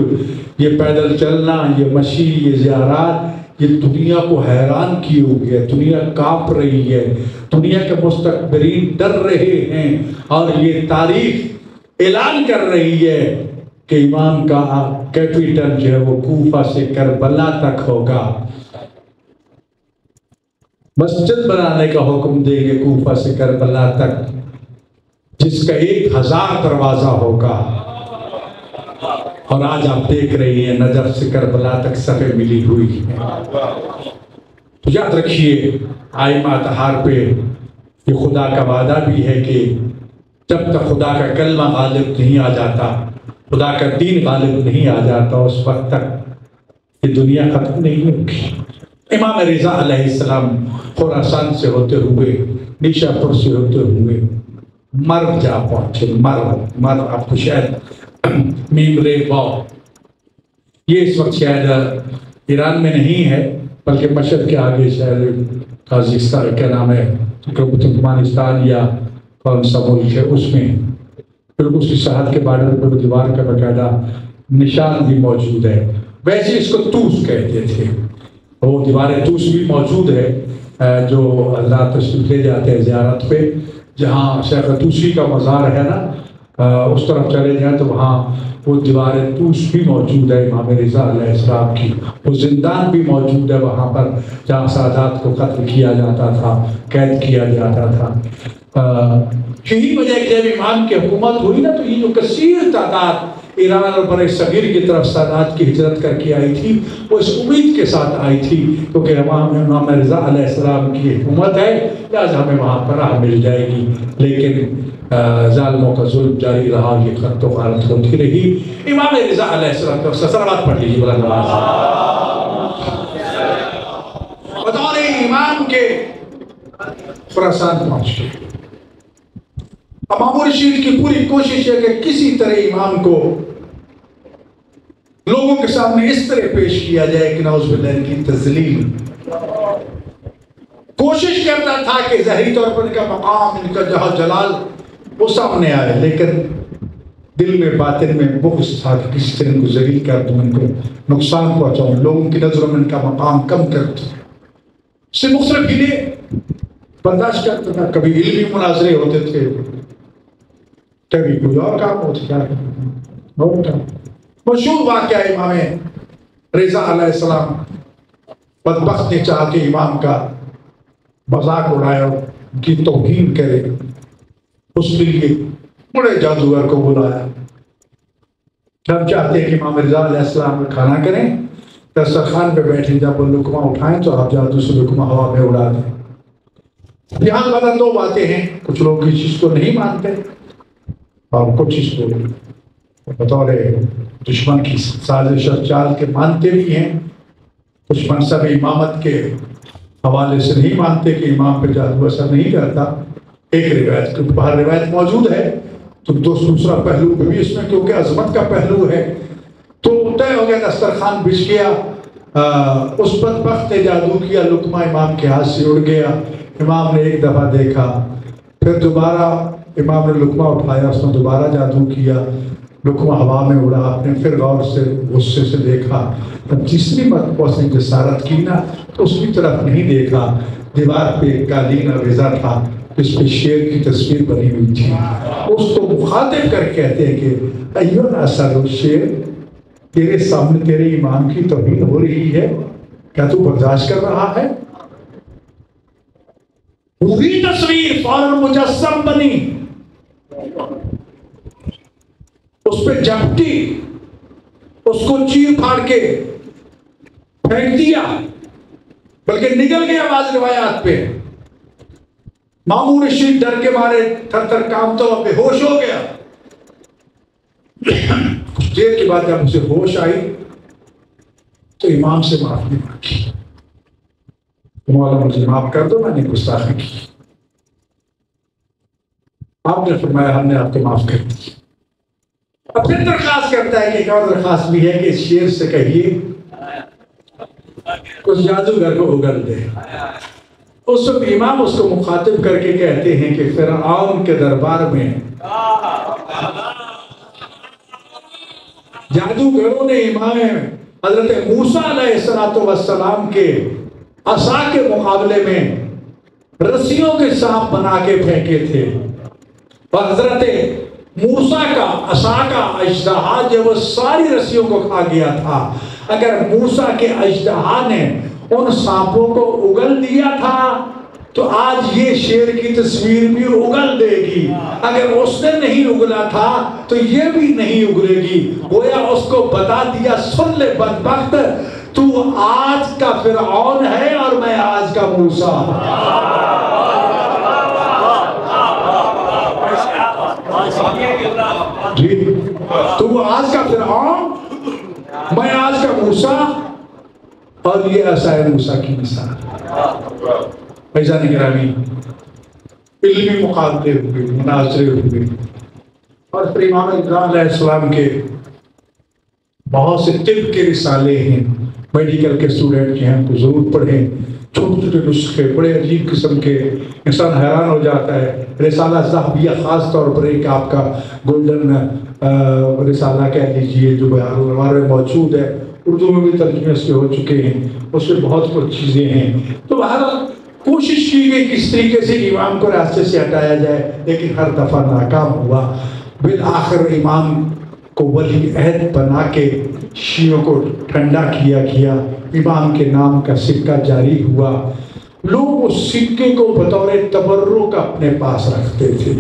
A: یہ پیدل چلنا، یہ مشی، یہ زیارات، یہ دنیا کو حیران کیے ہوئے ہے۔ دنیا کانپ رہی ہے، دنیا کے مستکبرین ڈر رہے ہیں، اور یہ تاریخ اعلان کر رہی ہے کہ امام کا کیپیٹل جو ہے وہ کوفہ سے کربلا تک ہوگا۔ مسجد بنانے کا حکم دیں گے کوفہ سے کربلا تک، جس کا 1000 دروازہ ہوگا۔ اور آج آپ دیکھ رہی ہیں نجف سے کربلا تک صفیں ملی ہوئی ہیں۔ تو یاد رکھیے آئمہ اطہار پہ یہ خدا کا وعدہ بھی ہے کہ جب تک خدا کا کلمہ غالب نہیں آ جاتا، خدا کا دین غالب نہیں آ جاتا، اس وقت تک یہ دنیا ختم نہیں ہوگی۔ امام رضا علیہ السلام خراسان سے ہوتے ہوئے، نیشا پور سے ہوتے ہوئے مرو جا پہنچے۔ مرو آپ کو شاید میم رے واو، یہ اس وقت شاید ایران میں نہیں ہے بلکہ مشرق کے آگے شاید قازقستان کیا نام ہے، ترکمانستان یا کون سا ملک ہے، اس میں پھر اس کی سرحد کے بارڈر پر دیوار کا باقاعدہ نشان بھی موجود ہے۔ ویسے اس کو توس کہتے تھے، وہ دیوار توس بھی موجود ہے جو اللہ تشریف لے جاتے ہیں زیارت پہ، جہاں شیخ توسی کا مزار ہے نا، اس طرف چلے جائیں تو وہاں وہ دیوار توس بھی موجود ہے امام رضا علیہ السلام کی۔ وہ زندان بھی موجود ہے وہاں پر جہاں سادات کو قتل کیا جاتا تھا، قید کیا جاتا تھا۔ یہی وجہ کہ جب امام کی حکومت ہوئی نا، تو یہ جو کثیر تعداد ایران اور بر صغیر کی طرف سادات کی ہجرت کر کے آئی تھی، وہ اس امید کے ساتھ آئی تھی کیونکہ امام رضا علیہ السلام کی حکومت ہے، لہٰذا ہمیں وہاں پر راہ مل جائے گی۔ لیکن ظالموں کا ظلم جاری رہا، یہ خط و غارت ہوتی رہی۔ امام رضا علیہ السلام کا صلوات پڑھ لیجیے بلند آواز سے۔ بطور امام کے خراسان پہنچ گئے۔ اب مامور رشید کی پوری کوشش ہے کہ کسی طرح امام کو لوگوں کے سامنے اس طرح پیش کیا جائے کہ نعوذ باللہ کی تذلیل۔ کوشش کرتا تھا کہ ظاہری طور پر ان کا مقام، ان کا جہاں جلال وہ سامنے آئے، لیکن دل میں باطن میں بغض تھا کہ کسی طرح ان کو ذلیل کر دوں، ان کو نقصان پہنچاؤں، لوگوں کی نظروں میں ان کا مقام کم کر دوں۔ اس سے مختلف ہیلے برداشت کرتا تھا۔ کبھی علمی مناظرے ہوتے تھے، کبھی کوئی اور کام ہوتا تھا۔ مشہور واقعہ امام رضا علیہ السلام بدبخت نے چاہا کہ امام کا مذاق اڑائے اور ان کی توہین کرے، اس لیے بڑے جادوگر کو بلایا۔ ہم چاہتے ہیں کہ امام رضا علیہ السلام کھانا کریں، دسترخوان پہ بیٹھیں، جب وہ لقمہ اٹھائیں تو آپ جادو سے لقمہ ہوا میں اڑا دیں۔ یہاں بعد 2 باتیں ہیں، کچھ لوگ اس چیز کو نہیں مانتے اور کچھ اس کو بطور دشمن کی سازش اور چال کے مانتے بھی ہیں۔ کچھ منصب امامت کے حوالے سے نہیں مانتے کہ امام پہ جادو اثر نہیں کرتا۔ ایک روایت کیونکہ باہر روایت موجود ہے تو دوسرا پہلو بھی اس میں کیونکہ عظمت کا پہلو ہے، تو طے ہو گیا، دسترخوان بچھ گیا، اس بدبخت نے جادو کیا، لقمہ امام کے ہاتھ سے اڑ گیا۔ امام نے ایک دفعہ دیکھا، پھر دوبارہ امام نے لقمہ اٹھایا، اس نے دوبارہ جادو کیا، لقمہ ہوا میں اڑا۔ آپ نے پھر غور سے غصے سے دیکھا، تب تیسری مرتبہ اس نے جسارت کی نا تو اس کی طرف نہیں دیکھا، دیوار پہ ایک قالین رضا تھا جس پہ شیر کی تصویر بنی ہوئی تھی۔ اس کو مخاطب کر کہتے ہیں کہ ایو ناصر الشیر، تیرے سامنے تیرے امام کی توہین ہو رہی ہے، کیا تو برداشت کر رہا ہے؟ وہی تصویر فوراً مجسم بنی، اس پہ جھپٹی، اس کو چیر پھاڑ کے پھینک دیا، بلکہ نکل گیا بعض روایات پہ۔ مامون رشید ڈر کے مارے تھر تھر کامتا ہوا بے ہوش ہو گیا۔ کچھ دیر کے بعد جب اسے ہوش آئی تو امام سے معافی مانگی، مولا مجھے معاف کر دو، میں نے گستاخی کی۔ آپ نے فرمایا ہم نے آپ کو معاف کر دی. اب پھر درخواست کرتا ہے کہ ایک اور درخواست بھی ہے کہ اس شیر سے کہیے اس جادوگر کو اگل دے. اس وقت امام اس کو مخاطب کر کے کہتے ہیں کہ فرعون کے دربار میں جادوگروں نے امام حضرت موسیٰ علیہ السلام کے عصا کے مقابلے میں رسیوں کے سانپ بنا کے پھینکے تھے، اور حضرت موسیٰ کا عصا کا اژدہا جو وہ ساری رسیوں کو کھا گیا تھا. اگر موسیٰ کے اژدہا نے ان سانپوں کو اگل دیا تھا تو آج یہ شیر کی تصویر بھی اگل دے گی. اگر اس نے نہیں اگلا تھا تو یہ بھی نہیں اگلے گی. گویا اس کو بتا دیا سن لے بدبخت، تو آج کا فرعون ہے اور میں آج کا موسیٰ. جی تو آج کا فرعون، میں آج کا موسیٰ، اور یہ عصائے موسیٰ کی مثال. فیضان گرامی، علمی مقابلے ہوئے، مناظرے ہوئے، اور پھر امام رضا علیہ السلام کے بہت سے طب کے رسالے ہیں، میڈیکل کے اسٹوڈنٹ کے ہیں تو ضرور پڑھیں. چھوٹے چھوٹے نسخے بڑے عجیب قسم کے، انسان حیران ہو جاتا ہے. رسالہ ذہبیہ خاص طور پر ایک آپ کا گولڈن رسالہ کہہ لیجیے جو بہار الانوار میں موجود ہے، اردو میں بھی ترجمے اس کے ہو چکے ہیں، اس میں بہت کچھ چیزیں ہیں. تو بہرحال کوشش کی گئی کس طریقے سے امام کو راستے سے ہٹایا جائے، لیکن ہر دفعہ ناکام ہوا. بالآخر امام کو ولی عہد بنا کے شیعوں کو ٹھنڈا کیا گیا. امام کے نام کا سکہ جاری ہوا. لوگ اس سکے کو بطور تبرک اپنے پاس رکھتے تھے.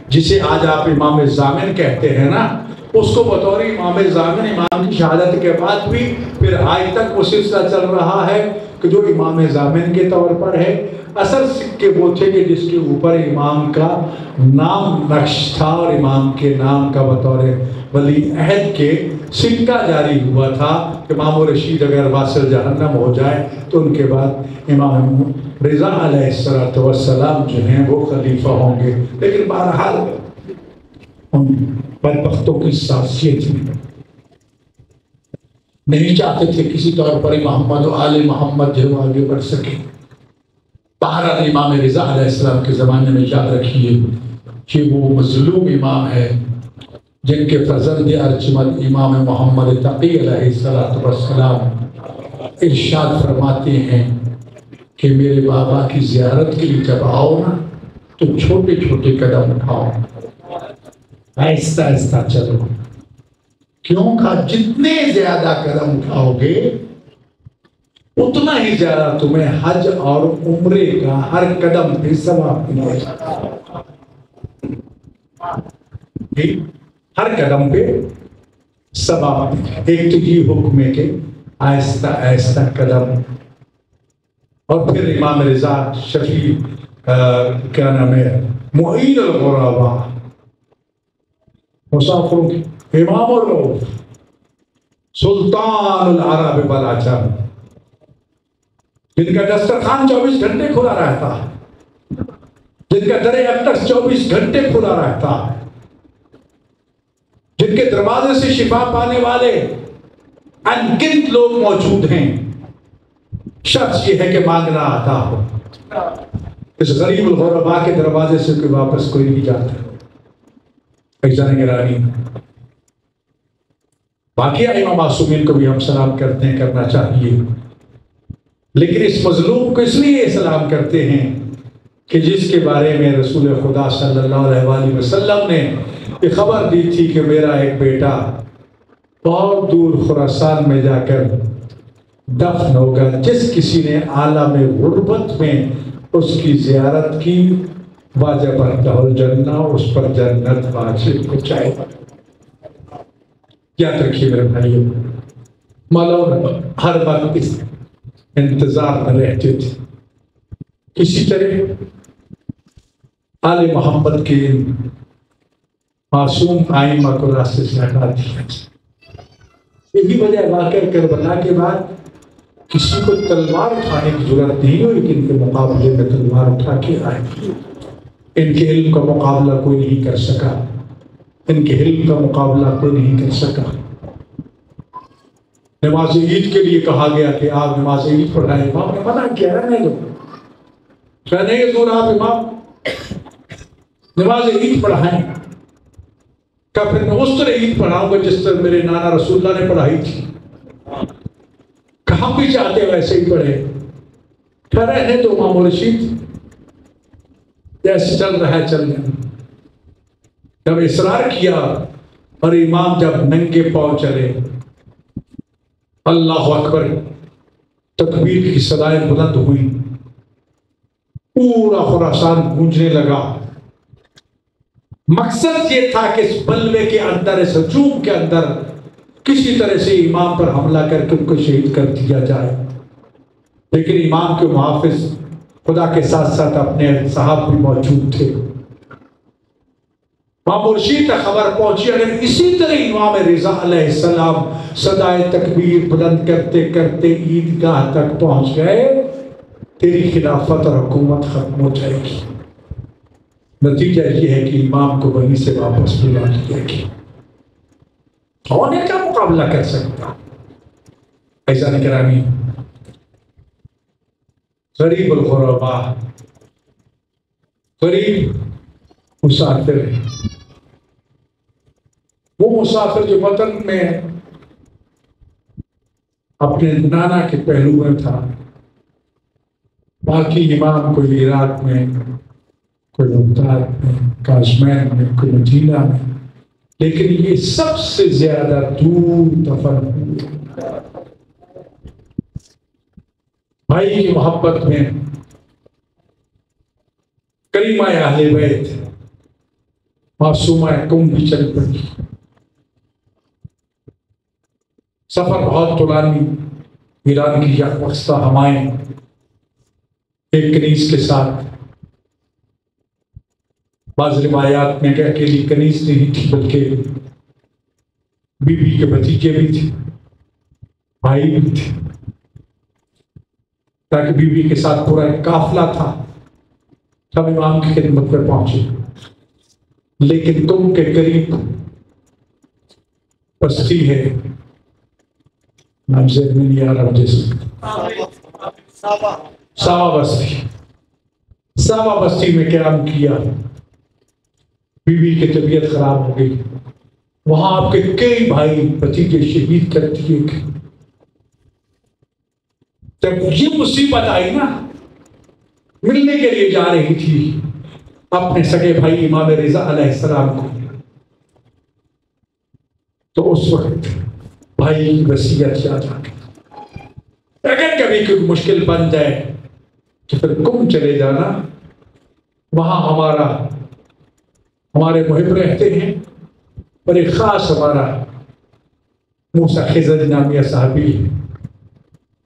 A: جسے آج آپ امام ضامن کہتے ہیں نا، اس کو بطور امام ضامن، امام کی شہادت کے بعد بھی پھر آج تک وہ سلسلہ چل رہا ہے کہ جو امام ضامن کے طور پر ہے. اصل سکے وہ تھے کہ جس کے اوپر امام کا نام نقش تھا اور امام کے نام کا بطور ولی عہد کے سکہ جاری ہوا تھا. امام رشید اگر واصل جہنم ہو جائے تو ان کے بعد امام رضا علیہ السلام جو ہیں وہ خلیفہ ہوں گے. لیکن بہرحال ان بدبختوں کی شخصیت نہیں چاہتے تھے کسی طور پر محمد و آل محمد جو آگے بڑھ سکے. بہرحال امام رضا علیہ السلام کے زمانے میں یاد رکھیے کہ وہ مظلوم امام ہے جن کے فرزند ارجمند امام محمد تقی علیہ السلام ارشاد فرماتے ہیں کہ میرے بابا کی زیارت کے لیے جب آؤ نا تو چھوٹے چھوٹے قدم اٹھاؤ، آہستہ آہستہ چلو، کیوں کہا جتنے زیادہ قدم اٹھاؤ گے اتنا ہی زیادہ تمہیں حج اور عمرے کا ہر قدم پہ ثواب ملے گا. ہر قدم پہ ثواب. ایک تو یہ حکم ہے کہ آہستہ آہستہ قدم. اور پھر امام رضا شفیع کیا نام ہے، معین الغرباء، مسافروں کی امام الروف، سلطان العرب والعجم، جن کا دسترخوان 24 گھنٹے کھلا رہتا، جن کا در اقدس 24 گھنٹے کھلا رہتا، جن کے دروازے سے شفا پانے والے انگنت لوگ موجود ہیں. شخص یہ ہے کہ مانگنا آتا ہو. اس غریب الغرباء کے دروازے سے کوئی واپس کوئی نہیں جاتا. فیضان گرامی، باقی امام معصومین کو بھی ہم سلام کرتے ہیں، کرنا چاہیے، لیکن اس مظلوم کو اس لیے سلام کرتے ہیں کہ جس کے بارے میں رسول خدا صلی اللہ علیہ وآلہ وسلم نے یہ خبر دی تھی کہ میرا ایک بیٹا بہت دور خراسان میں جا کر دفن ہوگا. جس کسی نے عالم غربت میں اس کی زیارت کی واجب الجنہ، اس پر جنت واجب ہو جائے. یاد رکھیے میرے بھائیوں، مولانا ہر وقت اس انتظار میں رہتے تھے کسی طرح آل محمد کے معصوم آئمہ کو راستے سے ہٹا دیا. یہی وجہ واقعہ کربلا کے بعد کسی کو تلوار اٹھانے کی ضرورت نہیں ہوئی کہ ان کے مقابلے میں تلوار اٹھا کے آئے. ان کے علم کا مقابلہ کوئی نہیں کر سکا، ان کے علم کا مقابلہ کوئی نہیں کر سکا۔ نماز عید کے لیے کہا گیا کہ آپ نماز عید پڑھائیں، امام نے منع کیا، رہنے دو، رہنے دو آپ امام نماز عید پڑھائیں۔ کہ پھر میں اس طرح عید پڑھاؤں گا جس طرح میرے نانا رسول اللہ نے پڑھائی تھی، کہاں بھی چاہتے ویسے ہی پڑھے۔ کہ رہنے دو امام رشید، جیسے چل رہا ہے چلنے۔ جب اصرار کیا اور امام جب ننگے پاؤں چلے، اللہ اکبر، تکبیر کی صدائیں بلند ہوئی، پورا خراسان گونجنے لگا۔ مقصد یہ تھا کہ اس بلوے کے اندر، اس ہجوم کے اندر کسی طرح سے امام پر حملہ کر کے ان کو شہید کر دیا جائے، لیکن امام کے محافظ خدا کے ساتھ ساتھ اپنے صاحب بھی موجود تھے۔ امام مرشید تک خبر پہنچی، اگر اسی طرح امام رضا علیہ السلام صدائے تکبیر بلند کرتے کرتے عیدگاہ تک پہنچ گئے، تیری خلافت اور حکومت ختم ہو جائے گی۔ نتیجہ یہ ہے کہ امام کو وہیں سے واپس بلا لیا گیا۔ کون ہے کیا مقابلہ کر سکتا؟ عزیزان گرامی، غریب الغرباء، غریب مسافر ہے، وہ مسافر جو وطن میں اپنے نانا کے پہلو میں تھا، باقی امام کوئی عراق میں، کوئی بغداد میں، کاشمیر میں، کوئی مدینہ میں، لیکن یہ سب سے زیادہ دور دفن ہوئے۔ بھائی کی محبت میں کریمہ اہل بیت معصومہ کم بھی چل پڑی۔ سفر بہت طولانی، ایران کی یک وقتہ ہمائیں ایک کنیز کے ساتھ، بعض روایات میں کہ اکیلی کنیز نہیں تھی بلکہ بی بی کے بھتیجے بھی تھے، بھائی بھی تھے، تاکہ بی بی کے ساتھ پورا ایک قافلہ تھا، سب امام کی خدمت پر پہنچے۔ لیکن کم کے قریب بستی ہے، نام ذہن میں نہیں آ رہا مجھے، ساوا بستی۔ ساوا بستی میں قیام کیا، بی بی کی طبیعت خراب ہو گئی، وہاں آپ کے کئی بھائی بھتیجے شہید کر دیے گئے۔ جب یہ مصیبت آئی نا، ملنے کے لیے جا رہی تھی اپنے سگے بھائی امام رضا علیہ السلام کو، تو اس وقت بھائی کی وصیت یاد آ گئی، اگر کبھی کوئی مشکل بن جائے تو پھر کم چلے جانا، وہاں ہمارے محب رہتے ہیں، اور ایک خاص ہمارا موسیٰ خضر نامیہ صحابی ہے،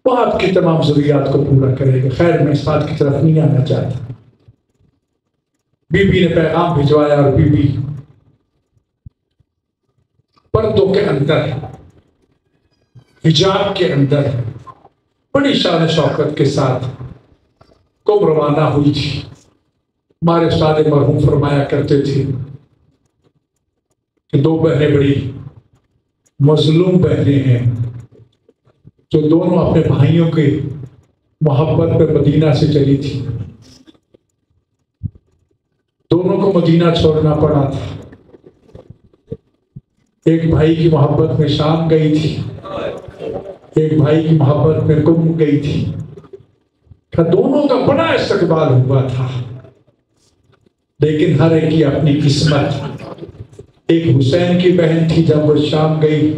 A: وہ آپ کی تمام ضروریات کو پورا کرے گا۔ خیر، میں اس بات کی طرف نہیں آنا چاہتا۔ بی بی نے پیغام بھجوایا، اور بی بی پردوں کے اندر، حجاب کے اندر بڑی شان شوکت کے ساتھ کم روانہ ہوئی تھی۔ ہمارے استاد مرحوم فرمایا کرتے تھے کہ دو بہنیں بڑی مظلوم بہنیں ہیں، جو دونوں اپنے بھائیوں کے محبت پہ مدینہ سے چلی تھی، دونوں کو مدینہ چھوڑنا پڑا تھا۔ ایک بھائی کی محبت میں شام گئی تھی، ایک بھائی کی محبت میں کم گئی تھی، دونوں کا بڑا استقبال ہوا تھا، لیکن ہر ایک کی اپنی قسمت۔ ایک حسین کی بہن تھی، جب وہ شام گئی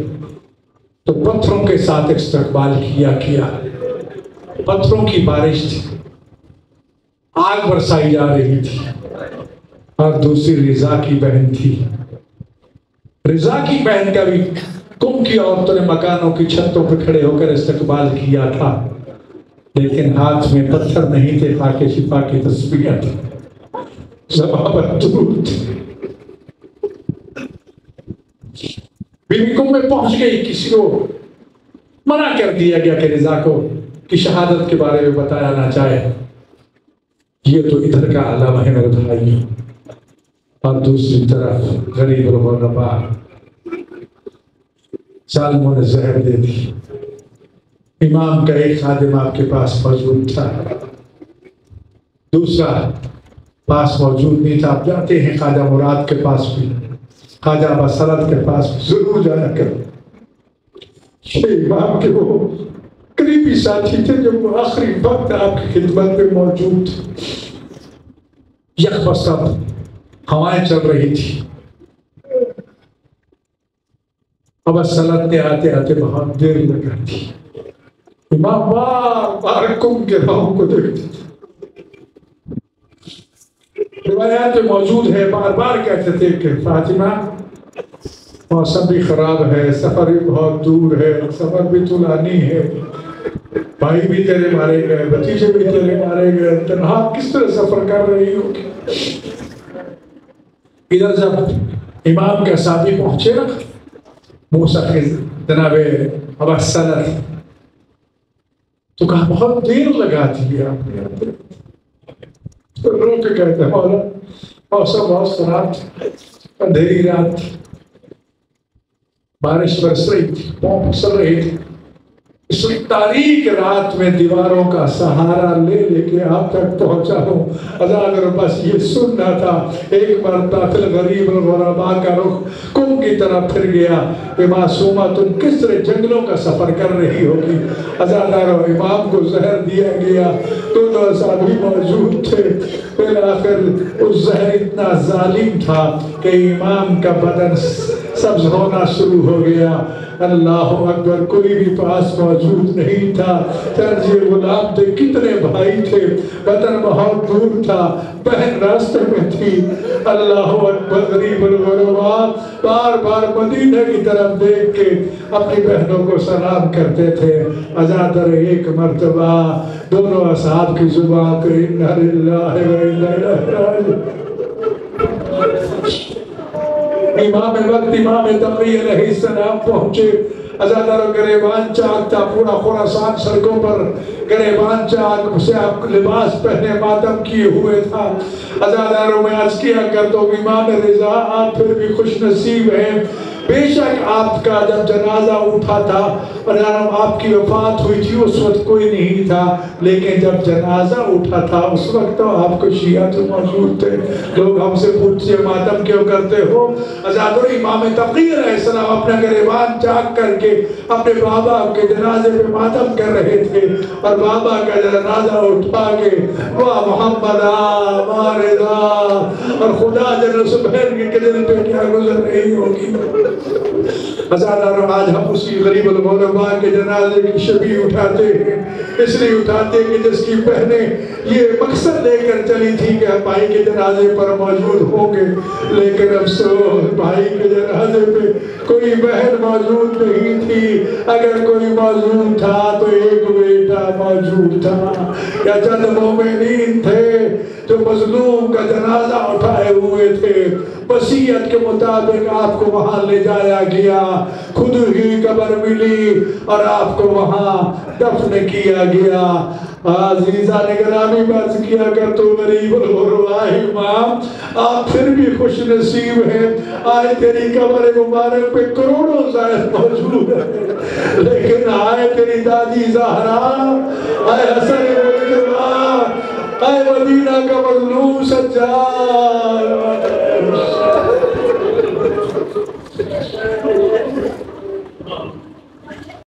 A: تو پتھروں کے ساتھ استقبال کیا، پتھروں کی بارش تھی، آگ برسائی جا رہی تھی۔ اور دوسری رضا کی بہن تھی، رضا کی بہن کا بھی کم کی عورتوں نے مکانوں کی چھتوں پہ کھڑے ہو کر استقبال کیا تھا، لیکن ہاتھ میں پتھر نہیں تھے، خاک شفا کی تسبیحاں تھی، ضوابط درود تھی۔ بی بی کم میں پہنچ گئی، کسی کو منع کر دیا گیا کہ رضا کو کی شہادت کے بارے میں بتایا نہ چاہے، یہ تو ادھر کا علامہ ہے میرے بھائی، اور دوسری طرف غریب الغربا ظالموں نے زہر دے دی۔ امام کا ایک خادم آپ کے پاس موجود تھا، دوسرا پاس موجود نہیں تھا۔ آپ جاتے ہیں خواجہ مراد کے پاس بھی، خواجہ اباسرد کے پاس بھی ضرور جایا کریں۔ یہ امام کے وہ قریبی ساتھی تھے جو آخری وقت آپ کی خدمت میں موجود تھے۔ یک بسب ہوائیں چل رہی تھی، اباسرد کے آتے آتے بہت دیر لگا تھی۔ امام بار بار کم کے راہوں کو دیکھتے تھے، روایات میں موجود ہے، بار بار کہتے تھے کہ فاطمہ موسم بھی خراب ہے، سفر بھی بہت دور ہے، سفر بھی طولانی ہے، بھائی بھی تیرے مارے گئے، بھتیجے بھی تیرے مارے گئے، تنہا کس طرح سفر کر رہی ہو؟ ادھر جب امام کے صحابی پہنچے نا موسیٰ کے جناب اباسرد، تو کہا بہت دیر لگا دی آپ نے۔ رو کے کہتے ہیں مولا موسم بہت خراب تھا، اندھیری رات تھی، بارش برس رہی تھی، پاؤں پھسل رہی تھی، اس تاریک رات میں دیواروں کا سہارا لے لے کے آپ تک پہنچا ہوں۔ اگر بس یہ سننا تھا، ایک مرتبہ پھر غریب الغربا کا رخ کم کی طرف پھر گیا کہ معصومہ تم کس طرح جنگلوں کا سفر کر رہی ہوگی۔ ازادارو امام کو زہر دیا گیا، دونوں اصحابی موجود تھے، پھر آخر اس زہر اتنا ظالم تھا کہ امام کا بدن سبز ہونا شروع ہو گیا۔ اللہ اکبر، کوئی بھی پاس موجود نہیں تھا، چند یہ غلام تھے، کتنے بھائی تھے، وطن بہت دور تھا، بہن راستے میں تھی۔ اللہ اکبر، غریب الغربا بار بار مدینہ کی طرف دیکھ کے اپنی بہنوں کو سلام کرتے تھے۔ ازادر ایک مرتبہ دونوں اصحاب کی زبان کو انا للہ و انا الیہ راجعون۔ امام وقت امام تقی علیہ السلام پہنچے، ازادارو گریبان چاک تھا، پورا خراسان سڑکوں پر گریبان چاک سے آپ لباس پہنے ماتم کیے ہوئے تھا۔ ازادارو میں عرض کیا کرتا ہوں امام رضا آپ پھر بھی خوش نصیب ہیں، بے شک آپ کا جب جنازہ اٹھا تھا اور آپ کی وفات ہوئی تھی اس وقت کوئی نہیں تھا، لیکن جب جنازہ اٹھا تھا اس وقت تو آپ کو شیعہ تو موجود تھے۔ لوگ ہم سے پوچھتے ماتم کیوں کرتے ہو؟ ازادر امام تقی علیہ السلام اپنا گریبان چاک کر کے اپنے بابا کے جنازے پہ ماتم کر رہے تھے، اور بابا کا جنازہ اٹھا کے واہ محمد ماردا، اور خدا جن سبحان کے دل پہ کیا گزر رہی ہوگی۔ ازادارو آج ہم اسی غریب الغربا کے جنازے کی شبیہ اٹھاتے ہیں، اس لیے اٹھاتے ہیں کہ جس کی بہنیں یہ مقصد لے کر چلی تھی کہ بھائی کے جنازے پر موجود ہوں گے، لیکن افسوس بھائی کے جنازے پہ کوئی بہن موجود نہیں تھی۔ اگر کوئی موجود تھا تو ایک بیٹا موجود تھا، یا چند مومنین تھے جو مظلوم کا جنازہ اٹھائے ہوئے تھے۔ وصیت کے مطابق آپ کو وہاں لے جایا گیا، خود ہی قبر ملی اور آپ کو وہاں دفن کیا گیا۔ عزیزان گرامی عرض کیا کر تو غریب الغربا امام آپ پھر بھی خوش نصیب ہیں، آئے تیری قبر مبارک پہ کروڑوں زائر موجود ہیں، لیکن آئے تیری دادی زہرا، آئے حسن مجتبی، آئے مدینہ کا مظلوم سجاد،